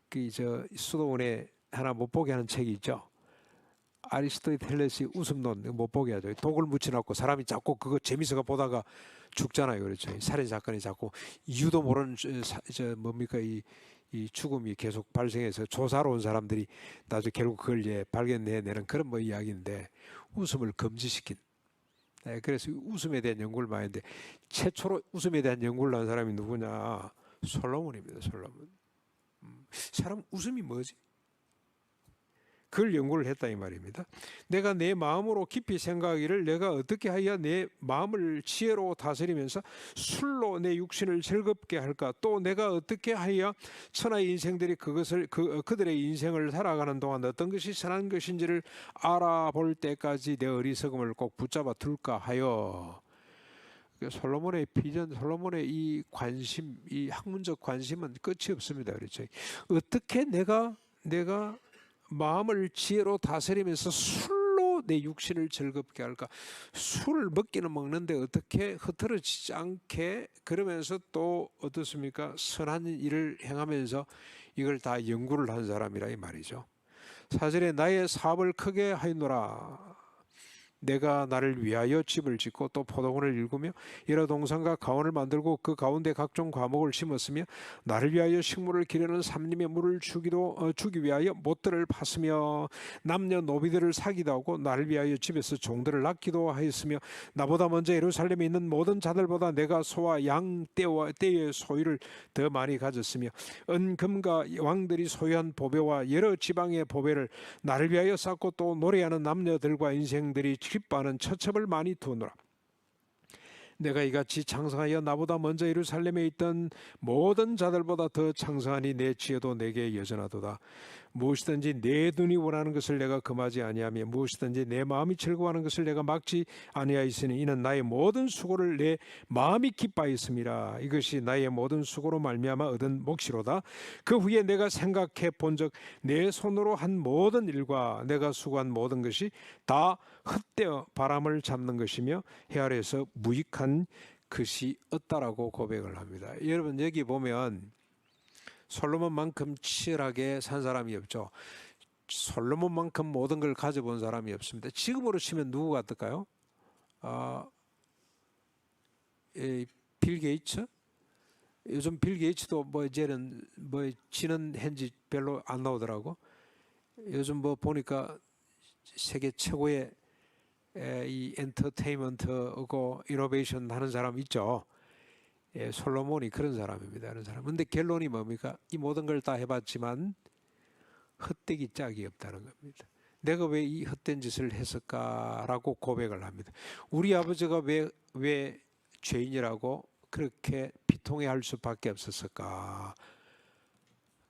그 저 수도원에 하나 못 보게 하는 책이 있죠. 아리스토텔레스의 웃음론 못 보게 하죠. 독을 묻혀놓고 사람이 자꾸 그거 재미있어가 보다가 죽잖아요. 그렇죠. 살인 사건이 자꾸 이유도 모르는 뭡니까 이 죽음이 계속 발생해서 조사로 온 사람들이 나중에 결국 그걸 이제 발견해내는 그런 뭐 이야기인데 웃음을 금지시킨. 네, 그래서 웃음에 대한 연구를 많이 했는데 최초로 웃음에 대한 연구를 한 사람이 누구냐? 솔로몬입니다. 솔로몬. 사람 웃음이 뭐지? 그걸 연구를 했다 이 말입니다. 내가 내 마음으로 깊이 생각하기를 내가 어떻게 하여 내 마음을 지혜로 다스리면서 술로 내 육신을 즐겁게 할까? 또 내가 어떻게 하여 천하의 인생들이 그들의 인생을 살아가는 동안 어떤 것이 선한 것인지를 알아볼 때까지 내 어리석음을 꼭 붙잡아 둘까 하여. 솔로몬의 비전, 솔로몬의 이 관심, 이 학문적 관심은 끝이 없습니다. 그렇죠? 어떻게 내가 마음을 지혜로 다스리면서 술로 내 육신을 즐겁게 할까? 술을 먹기는 먹는데 어떻게 흐트러지지 않게 그러면서 또 어떻습니까? 선한 일을 행하면서 이걸 다 연구를 한 사람이라 이 말이죠. 4절에 나의 사업을 크게 하였노라. 내가 나를 위하여 집을 짓고 또 포도원을 일구며 여러 동산과 가원을 만들고 그 가운데 각종 과목을 심었으며 나를 위하여 식물을 기르는 삼림의 물을 주기 위하여 못들을 팠으며 남녀 노비들을 사기도 하고 나를 위하여 집에서 종들을 낳기도 하였으며 나보다 먼저 예루살렘에 있는 모든 자들보다 내가 소와 양 떼의 소유를 더 많이 가졌으며 은금과 왕들이 소유한 보배와 여러 지방의 보배를 나를 위하여 쌓고 또 노래하는 남녀들과 인생들이 기뻐하는 처첩을 많이 두노라. 내가 이같이 창성하여 나보다 먼저 예루살렘에 있던 모든 자들보다 더 창성하니 내 지혜도 내게 여전하도다. 무엇이든지 내 눈이 원하는 것을 내가 금하지 아니하며 무엇이든지 내 마음이 즐거워하는 것을 내가 막지 아니하였으니 이는 나의 모든 수고를 내 마음이 기뻐하였음이라. 이것이 나의 모든 수고로 말미암아 얻은 몫이로다. 그 후에 내가 생각해 본즉 내 손으로 한 모든 일과 내가 수고한 모든 것이 다 헛되어 바람을 잡는 것이며 해 아래에서 무익한 것이 없다라고 고백을 합니다. 여러분 여기 보면 솔로몬만큼 치열하게 산 사람이 없죠. 솔로몬만큼 모든 걸 가져본 사람이 없습니다. 지금으로 치면 누구 같을까요? 빌 게이츠? 요즘 빌 게이츠도 뭐 이제는 뭐 지는 현지 별로 안 나오더라고. 요즘 뭐 보니까 세계 최고의 이 엔터테인먼트하고 이노베이션 하는 사람 있죠. 솔로몬이 그런 사람입니다. 그런 사람. 근데 결론이 뭡니까? 이 모든 걸 다 해봤지만 헛되기 짝이 없다는 겁니다. 내가 왜 이 헛된 짓을 했을까라고 고백을 합니다. 우리 아버지가 왜 죄인이라고 그렇게 비통해할 수밖에 없었을까?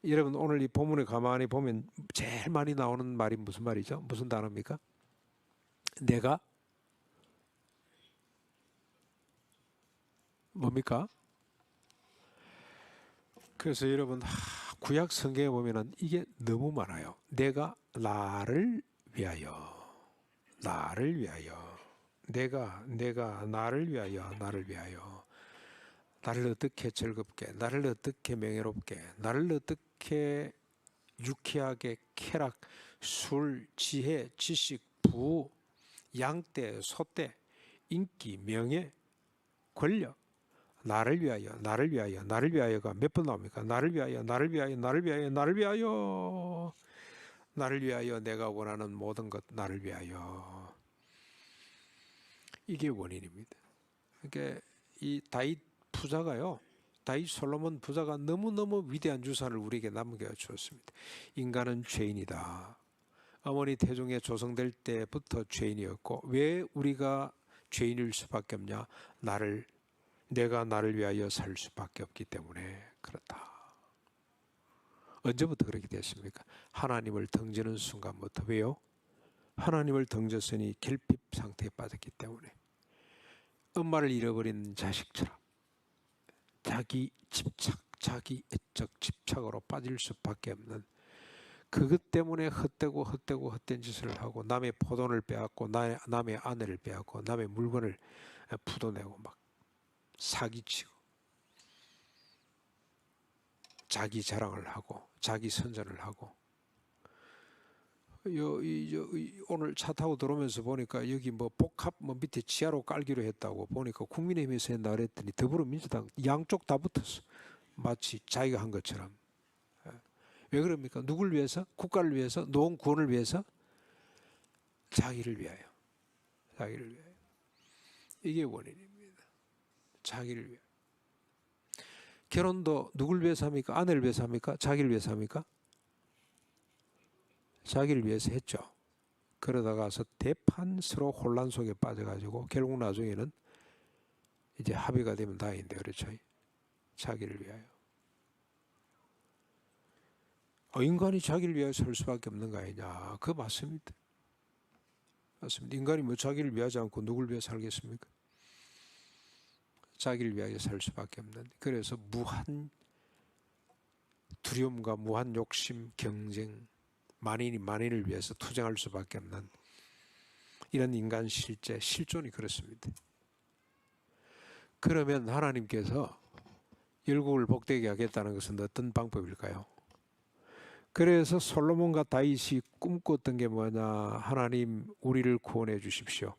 여러분 오늘 이 본문에 가만히 보면 제일 많이 나오는 말이 무슨 말이죠? 무슨 단어입니까? 내가 뭡니까? 그래서 여러분 구약 성경에 보면은 이게 너무 많아요. 내가 나를 위하여 내가 나를 위하여 나를 어떻게 즐겁게 나를 어떻게 명예롭게 나를 어떻게 유쾌하게 쾌락, 술, 지혜, 지식, 부, 양떼, 소떼, 인기, 명예, 권력, 나를 위하여, 나를 위하여, 나를 위하여가 몇 번 나옵니까? 나를 위하여, 나를 위하여, 나를 위하여, 나를 위하여, 나를 위하여, 내가 원하는 모든 것 나를 위하여. 이게 원인입니다. 그러니까 이 다윗 부자가요, 다윗 솔로몬 부자가 너무너무 위대한 유산을 우리에게 남겨주었습니다. 인간은 죄인이다. 어머니 태중에 조성될 때부터 죄인이었고, 왜 우리가 죄인일 수밖에 없냐? 내가 나를 위하여 살 수밖에 없기 때문에 그렇다. 언제부터 그렇게 됐습니까? 하나님을 덩지는 순간부터. 왜요? 하나님을 덩졌으니 결핍 상태에 빠졌기 때문에. 엄마를 잃어버린 자식처럼 자기 집착, 자기 애적 집착으로 빠질 수밖에 없는, 그것 때문에 헛된 짓을 하고, 남의 포돈을 빼앗고, 남의 아내를 빼앗고, 남의 물건을 부도내고, 막 사기치고, 자기 자랑을 하고, 자기 선전을 하고. 오늘 차 타고 들어오면서 보니까 여기 뭐 복합 밑에 지하로 깔기로 했다고 보니까 국민의힘에서 했나 그랬더니 더불어민주당 양쪽 다 붙었어. 마치 자기가 한 것처럼. 왜 그럽니까? 누굴 위해서? 국가를 위해서? 노원 구원을 위해서? 자기를 위하여. 자기를 위하여. 이게 원인입니다. 자기를 위하여. 결혼도 누굴 위해서 합니까? 아내를 위해서 합니까? 자기를 위해서 합니까? 자기를 위해서 했죠. 그러다가서 대판스러운 혼란 속에 빠져가지고 결국 나중에는 이제 합의가 되면 다행인데, 그렇죠? 자기를 위하여. 인간이 자기를 위하여 살 수밖에 없는 거 아니냐? 그거 맞습니다. 맞습니다. 인간이 뭐 자기를 위하지 않고 누굴 위해 살겠습니까? 자기를 위하여 살 수밖에 없는. 그래서 무한 두려움과 무한 욕심, 경쟁, 만인이 만인을 위해서 투쟁할 수밖에 없는 이런 인간 실존이 그렇습니다. 그러면 하나님께서 열국을 복되게 하겠다는 것은 어떤 방법일까요? 그래서 솔로몬과 다윗이 꿈꿨던 게 뭐냐? 하나님, 우리를 구원해 주십시오.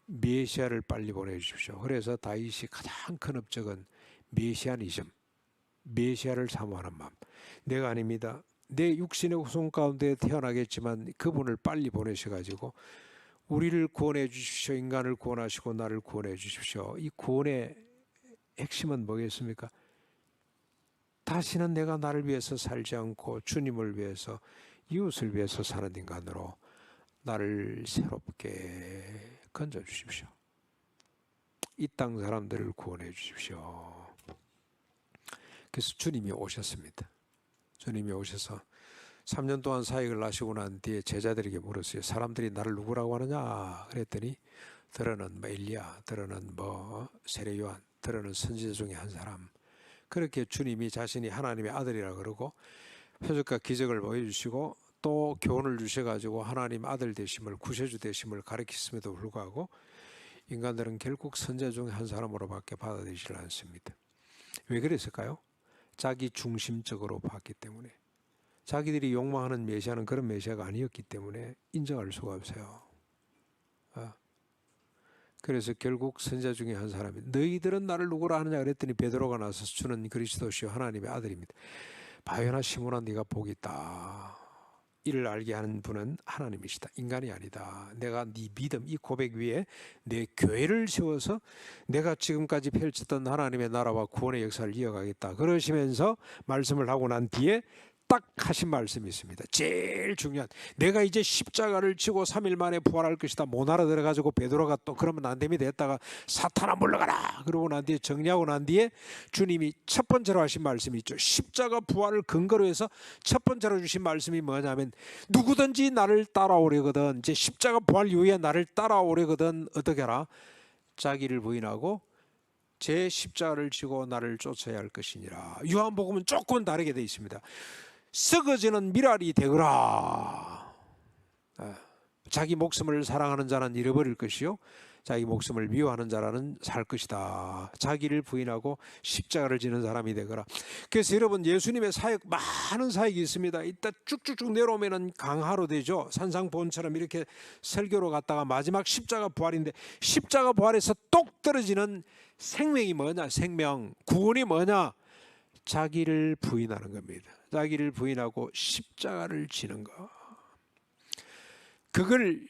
메시아를 빨리 보내주십시오. 그래서 다윗이 가장 큰 업적은 메시아니즘, 메시아를 사모하는 마음. 내가 아닙니다. 내 육신의 후손 가운데 태어나겠지만 그분을 빨리 보내셔가지고 우리를 구원해 주십시오. 인간을 구원하시고 나를 구원해 주십시오. 이 구원의 핵심은 뭐겠습니까? 다시는 내가 나를 위해서 살지 않고 주님을 위해서, 이웃을 위해서 사는 인간으로 나를 새롭게 건져 주십시오. 이 땅 사람들을 구원해 주십시오. 그래서 주님이 오셨습니다. 주님이 오셔서 3년 동안 사역을 하시고 난 뒤에 제자들에게 물었어요. 사람들이 나를 누구라고 하느냐? 그랬더니 들어는 뭐 엘리야, 들어는 뭐 세례 요한, 들어는 선지자 중에 한 사람. 그렇게 주님이 자신이 하나님의 아들이라 그러고 표적과 기적을 보여주시고 또 교훈을 주셔가지고 하나님 아들 되심을, 구세주 되심을 가르치심에도 불구하고 인간들은 결국 선지자 중에 한 사람으로밖에 받아들이지 않습니다. 왜 그랬을까요? 자기 중심적으로 봤기 때문에. 자기들이 욕망하는 메시아는 그런 메시아가 아니었기 때문에 인정할 수가 없어요. 그래서 결국 선지자 중에 한 사람이 너희들은 나를 누구라 하느냐 그랬더니 베드로가 나서서 주는 그리스도시요 하나님의 아들입니다. 바요나 시몬아, 네가 복이 있다. 이를 알게 하는 분은 하나님이시다. 인간이 아니다. 내가 네 믿음, 이 고백 위에 내 교회를 세워서 내가 지금까지 펼쳤던 하나님의 나라와 구원의 역사를 이어가겠다. 그러시면서 말씀을 하고 난 뒤에 딱 하신 말씀이 있습니다. 제일 중요한, 내가 이제 십자가를 지고 3일 만에 부활할 것이다. 못 알아들어가지고 베드로가 또 그러면 안 됩니다 했다가 사탄아 물러가라 그러고 난 뒤에 정리하고 난 뒤에 주님이 첫 번째로 하신 말씀이 있죠. 십자가 부활을 근거로 해서 첫 번째로 주신 말씀이 뭐냐면, 누구든지 나를 따라오려거든, 이제 십자가 부활 이후에 나를 따라오려거든 어떻게 하라? 자기를 부인하고 제 십자가를 지고 나를 쫓아야 할 것이니라. 요한복음은 조금 다르게 되어 있습니다. 썩어지는 미랄이 되거라. 자기 목숨을 사랑하는 자는 잃어버릴 것이요 자기 목숨을 미워하는 자라는 살 것이다. 자기를 부인하고 십자가를 지는 사람이 되거라. 그래서 여러분, 예수님의 사역, 많은 사역이 있습니다. 이따 쭉쭉쭉 내려오면은 강화로 되죠. 산상보훈처럼 이렇게 설교로 갔다가 마지막 십자가 부활인데, 십자가 부활에서 똑 떨어지는 생명이 뭐냐? 생명, 구원이 뭐냐? 자기를 부인하는 겁니다. 자기를 부인하고 십자가를 지는 거. 그걸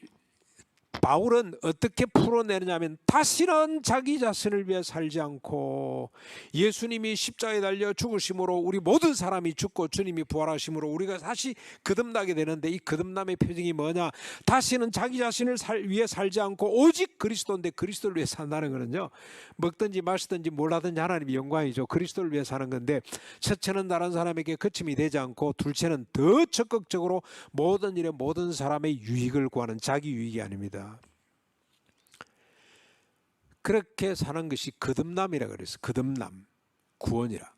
바울은 어떻게 풀어내느냐면, 다시는 자기 자신을 위해 살지 않고 예수님이 십자가에 달려 죽으심으로 우리 모든 사람이 죽고 주님이 부활하심으로 우리가 다시 거듭나게 되는데, 이 거듭남의 표징이 뭐냐? 다시는 자기 자신을 위해 살지 않고 오직 그리스도인데, 그리스도를 위해 산다는 거는요, 먹든지 마시든지 뭘 하든지 하나님의 영광이죠. 그리스도를 위해 사는 건데, 첫째는 다른 사람에게 거침이 되지 않고, 둘째는 더 적극적으로 모든 일에 모든 사람의 유익을 구하는 자기 유익이 아닙니다. 그렇게 사는 것이 거듭남이라 그랬어. 거듭남, 구원이라.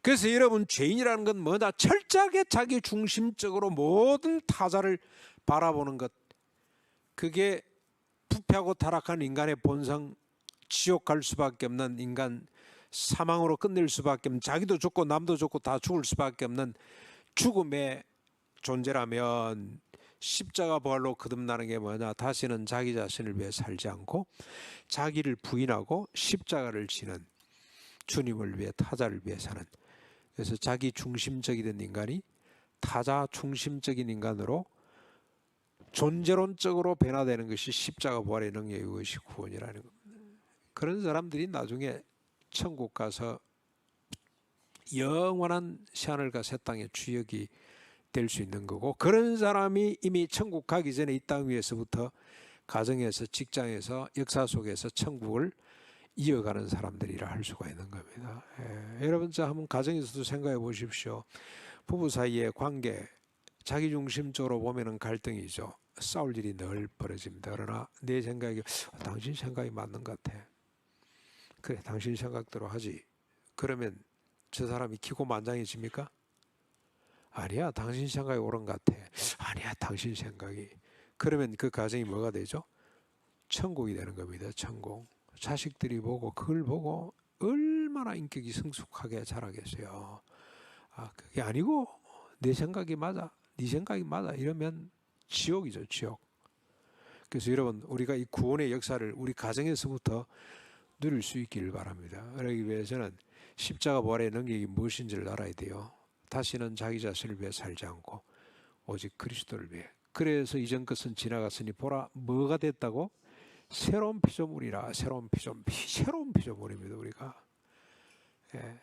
그래서 여러분, 죄인이라는 건 뭐냐? 철저하게 자기 중심적으로 모든 타자를 바라보는 것. 그게 부패하고 타락한 인간의 본성, 지옥 갈 수밖에 없는 인간, 사망으로 끝낼 수밖에 없는, 자기도 죽고 남도 죽고 다 죽을 수밖에 없는 죽음의 존재라면, 십자가 부활로 거듭나는 게 뭐냐? 다시는 자기 자신을 위해 살지 않고 자기를 부인하고 십자가를 지는, 주님을 위해, 타자를 위해 사는. 그래서 자기 중심적이 된 인간이 타자 중심적인 인간으로 존재론적으로 변화되는 것이 십자가 부활의 능력이, 이것이 구원이라는 겁니다. 그런 사람들이 나중에 천국 가서 영원한 새하늘과 새 땅의 주역이 될 수 있는 거고, 그런 사람이 이미 천국 가기 전에 이 땅 위에서부터 가정에서, 직장에서, 역사 속에서 천국을 이어가는 사람들이라 할 수가 있는 겁니다. 여러분, 자 한번 가정에서도 생각해 보십시오. 부부 사이의 관계, 자기중심적으로 보면은 갈등이죠. 싸울 일이 늘 벌어집니다. 그러나 내 생각이, 당신 생각이 맞는 것 같아. 그래, 당신 생각대로 하지. 그러면 저 사람이 기고만장해집니까? 아니야, 당신 생각이 옳은 것 같아. 아니야, 당신 생각이. 그러면 그 가정이 뭐가 되죠? 천국이 되는 겁니다. 천국. 자식들이 보고, 그걸 보고 얼마나 인격이 성숙하게 자라겠어요. 그게 아니고 내 생각이 맞아, 네 생각이 맞아, 이러면 지옥이죠, 지옥. 그래서 여러분, 우리가 이 구원의 역사를 우리 가정에서부터 누릴 수 있기를 바랍니다. 그러기 위해서는 십자가 부활의 능력이 무엇인지를 알아야 돼요. 다시는 자기 자신을 위해 살지 않고 오직 그리스도를 위해. 그래서 이전 것은 지나갔으니 보라, 뭐가 됐다고? 새로운 피조물이라. 새로운 피조물입니다. 우리가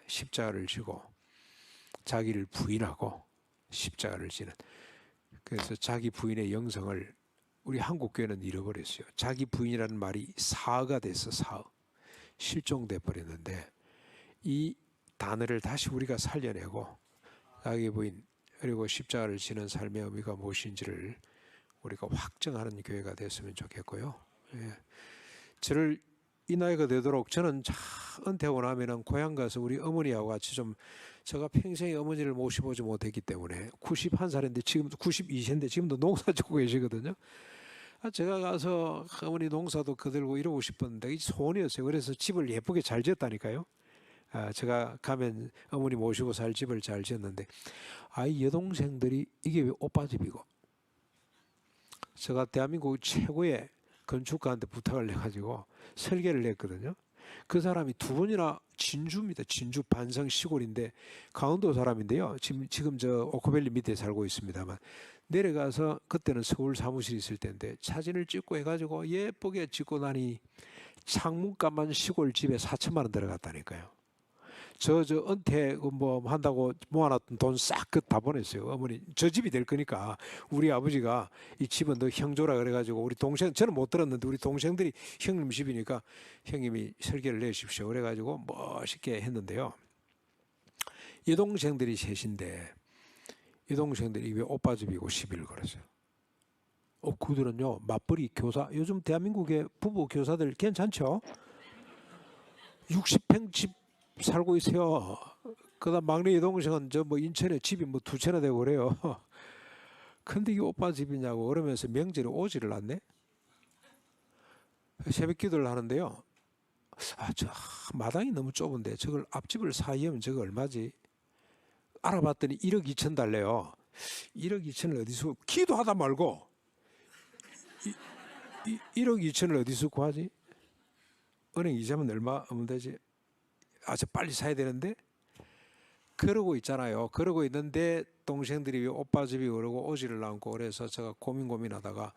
십자가를 지고 자기를 부인하고 십자가를 지는. 그래서 자기 부인의 영성을 우리 한국교회는 잃어버렸어요. 자기 부인이라는 말이 사어가 됐어. 사어. 실종돼 버렸는데, 이 단어를 다시 우리가 살려내고 자기 부인, 그리고 십자가를 지는 삶의 의미가 무엇인지를 우리가 확정하는 교회가 됐으면 좋겠고요. 저를 이 나이가 되도록, 저는 은퇴하고 나면은 고향 가서 우리 어머니하고 같이 좀, 제가 평생에 어머니를 모시보지 못했기 때문에, 91살인데 지금 92세인데 지금도 농사 짓고 계시거든요. 제가 가서 어머니 농사도 거들고 이러고 싶었는데 소원이었어요. 그래서 집을 예쁘게 잘 지었다니까요. 제가 가면 어머니 모시고 살 집을 잘 지었는데, 이 여동생들이 이게 왜 오빠 집이고, 제가 대한민국 최고의 건축가한테 부탁을 해가지고 설계를 했거든요. 그 사람이 두 번이나, 진주입니다. 진주 반성 시골인데 강원도 사람인데요. 지금 저 오코밸리 밑에 살고 있습니다만, 내려가서, 그때는 서울 사무실이 있을 때인데 사진을 찍고 해가지고 예쁘게 찍고 나니 창문값만 시골 집에 4천만 원 들어갔다니까요. 저 은퇴 뭐 한다고 모아놨던 돈 싹 다 보냈어요. 어머니, 저 집이 될 거니까 우리 아버지가 이 집은 너 형조라 그래가지고, 우리 동생, 저는 못 들었는데 우리 동생들이 형님 집이니까 형님이 설계를 내십시오 그래가지고 멋있게 했는데요. 여동생들이 셋인데 여동생들이 왜 오빠 집이고 시비를 걸었어요. 그들은요, 맞벌이 교사, 요즘 대한민국의 부부 교사들 괜찮죠? 60평 집 살고 있어요. 그다음 막내 여동생은 저 뭐 인천에 집이 뭐 2채나 되고 그래요. 근데 이게 오빠 집이냐고 그러면서 명절에 오지를 않네. 새벽 기도를 하는데요. 저 마당이 너무 좁은데 저걸 앞집을 사이하면 저거 얼마지? 알아봤더니 1억 2천 달래요. 1억 2천을 어디서 기도하다 말고 1억 2천을 어디서 구하지? 은행 이자면 얼마 오면 되지? 저 빨리 사야 되는데? 그러고 있잖아요. 그러고 있는데 동생들이 오빠 집이 그러고 오지를 않고 그래서 제가 고민하다가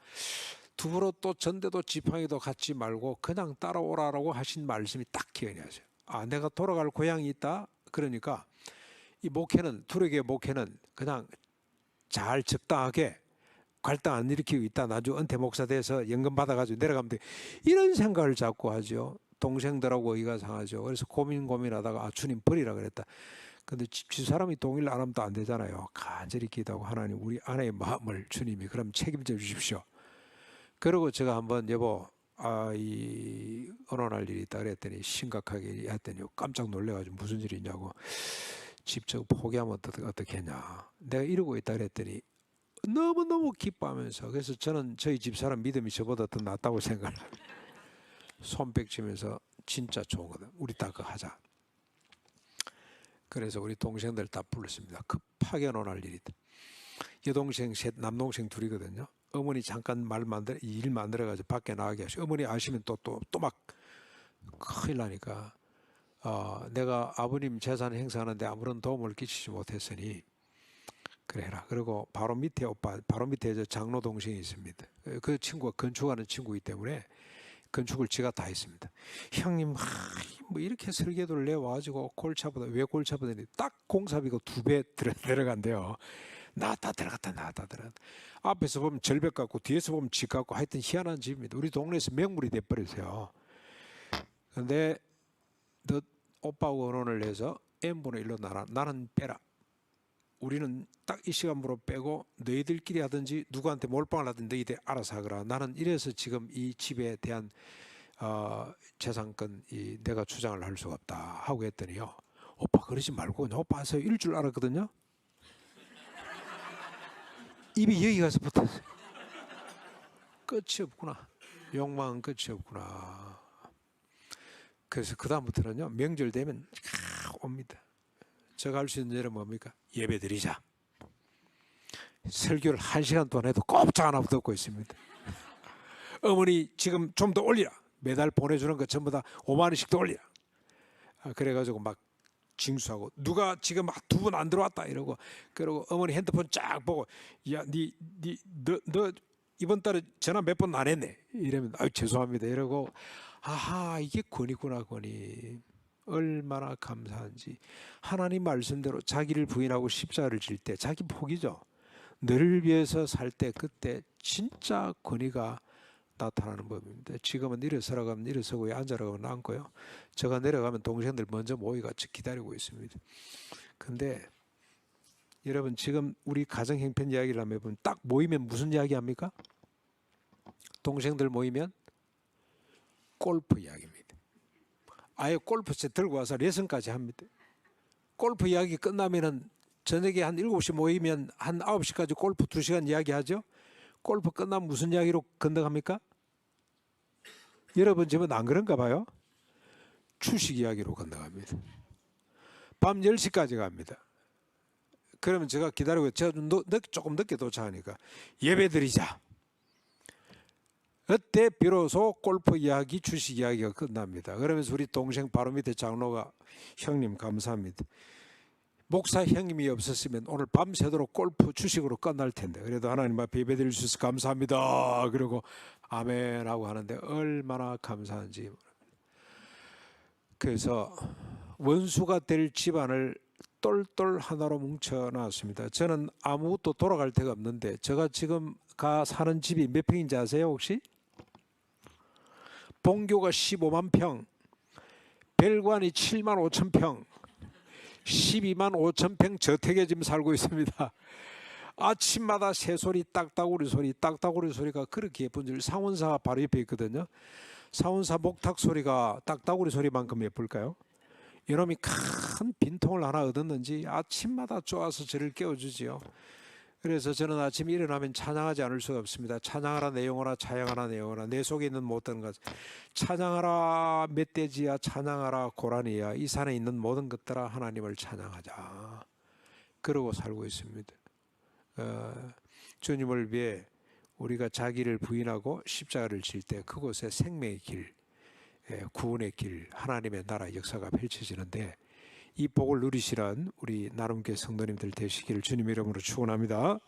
두부로 또 전대도 지팡이도 갖지 말고 그냥 따라오라라고 하신 말씀이 딱 기억이 나죠. 내가 돌아갈 고향이 있다? 그러니까 이 목회는, 두력의 목회는 그냥 잘 적당하게 갈등 안 일으키고 있다. 나중에 은퇴 목사 돼서 연금 받아가지고 내려가면 돼. 이런 생각을 자꾸 하죠. 동생들하고 의가 상하죠. 그래서 고민하다가 주님 버리라 그랬다. 근데 집사람이 동의를 안 하면 또 안 되잖아요. 간절히 기도하고 하나님 우리 아내의 마음을 주님이 그럼 책임져 주십시오. 그리고 제가 한번 여보 이 언혼할 일이 있다 그랬더니 심각하게 했더니 깜짝 놀래가지고 무슨 일이 있냐고 집 저거 포기하면 어떻게 했냐 내가 이러고 있다 그랬더니 너무너무 기뻐하면서 그래서 저는 저희 집사람 믿음이 저보다 더 낫다고 생각을 합니다. 손뼉 치면서 진짜 좋은 거다. 우리 다 그거 하자. 그래서 우리 동생들 다 불렀습니다. 급하게 논할 일이다. 여동생 셋, 남동생 둘이거든요. 어머니 잠깐 일 만들어가지고 밖에 나가게 하시고 어머니 아시면 또 막 큰일 나니까 내가 아버님 재산 행사하는데 아무런 도움을 끼치지 못했으니 그래라. 그리고 바로 밑에 저 장로 동생이 있습니다. 그 친구가 건축하는 친구이기 때문에 건축을 지가 다 했습니다. 형님 뭐 이렇게 설계도를 내와가지고 왜 골치 아프더니 딱 공사비가 2배 들어간대요. 나왔다 들어갔다 앞에서 보면 절벽 같고 뒤에서 보면 집 같고 하여튼 희한한 집입니다. 우리 동네에서 명물이 돼버렸어요. 근데 너 오빠하고 언론을 내서 n분의 1로 나는 빼라. 우리는 딱 이 시간으로 빼고 너희들끼리 하든지 누구한테 몰빵을 하든지 너희들 알아서 하거라. 나는 이래서 지금 이 집에 대한 재산권 내가 주장을 할 수가 없다 하고 했더니요. 오빠 그러지 말고 오빠 하세요. 이럴 줄 알았거든요. 입이 여기 가서 붙었어요. 끝이 없구나. 욕망은 끝이 없구나. 그래서 그 다음부터는요. 명절 되면 옵니다. 제가 할 수 있는 일은 뭡니까? 예배 드리자. 설교를 1시간 동안 해도 꼼짝 안 하고 듣고 있습니다. 어머니 지금 좀 더 올리라. 매달 보내주는 거 전부 다 5만 원씩 더 올리라. 그래가지고 막 징수하고 누가 지금 2분 안 들어왔다 이러고 그러고 어머니 핸드폰 쫙 보고 야 너 이번 달에 전화 몇 번 안 했네 이러면 죄송합니다 이러고 이게 권위구나. 권위. 얼마나 감사한지. 하나님 말씀대로 자기를 부인하고 십자가를 질 때 자기 포기죠. 너를 위해서 살 때 그때 진짜 권위가 나타나는 법입니다. 지금은 일어서라고 하면 일어서고 앉아라고 하면 앉고요. 제가 내려가면 동생들 먼저 모이같이 기다리고 있습니다. 근데 여러분 지금 우리 가정 형편 이야기를 하면 딱 모이면 무슨 이야기 합니까? 동생들 모이면 골프 이야기입니다. 아예 골프채 들고 와서 레슨까지 합니다. 골프 이야기 끝나면은 저녁에 한 7시 모이면 한 9시까지 골프 2시간 이야기하죠. 골프 끝나면 무슨 이야기로 건너갑니까? 여러분 집은 안 그런가 봐요. 주식 이야기로 건너갑니다. 밤 10시까지 갑니다. 그러면 제가 기다리고 제가 조금 늦게 도착하니까 예배 드리자. 그때 비로소 골프 이야기, 주식 이야기가 끝납니다. 그러면서 우리 동생 바로 밑에 장로가 형님 감사합니다. 목사 형님이 없었으면 오늘 밤새도록 골프 주식으로 끝날 텐데 그래도 하나님 앞에 예배 드릴 수 있어서 감사합니다. 그리고 아멘 하고 하는데 얼마나 감사한지. 그래서 원수가 될 집안을 똘똘 하나로 뭉쳐놨습니다. 저는 아무것도 돌아갈 데가 없는데 제가 지금 사는 집이 몇 평인지 아세요 혹시? 본교가 15만 평, 별관이 7만 5천 평, 12만 5천 평 저택에 지금 살고 있습니다. 아침마다 새소리, 딱따구리 소리가 그렇게 예쁜 줄. 상원사가 바로 옆에 있거든요. 상원사 목탁 소리가 딱따구리 소리만큼 예쁠까요? 이놈이 큰 빈통을 하나 얻었는지 아침마다 좋아서 저를 깨워주지요. 그래서 저는 아침에 일어나면 찬양하지 않을 수가 없습니다. 찬양하라 내용하라 찬양하라 내용하라 내 속에 있는 모든 것 찬양하라 멧돼지야 찬양하라 고라니야 이 산에 있는 모든 것들아 하나님을 찬양하자. 그러고 살고 있습니다. 주님을 위해 우리가 자기를 부인하고 십자가를 질 때 그곳에 생명의 길, 구원의 길, 하나님의 나라 역사가 펼쳐지는데 이 복을 누리시는 우리 나눔교회 성도님들 되시기를 주님 이름으로 축원합니다.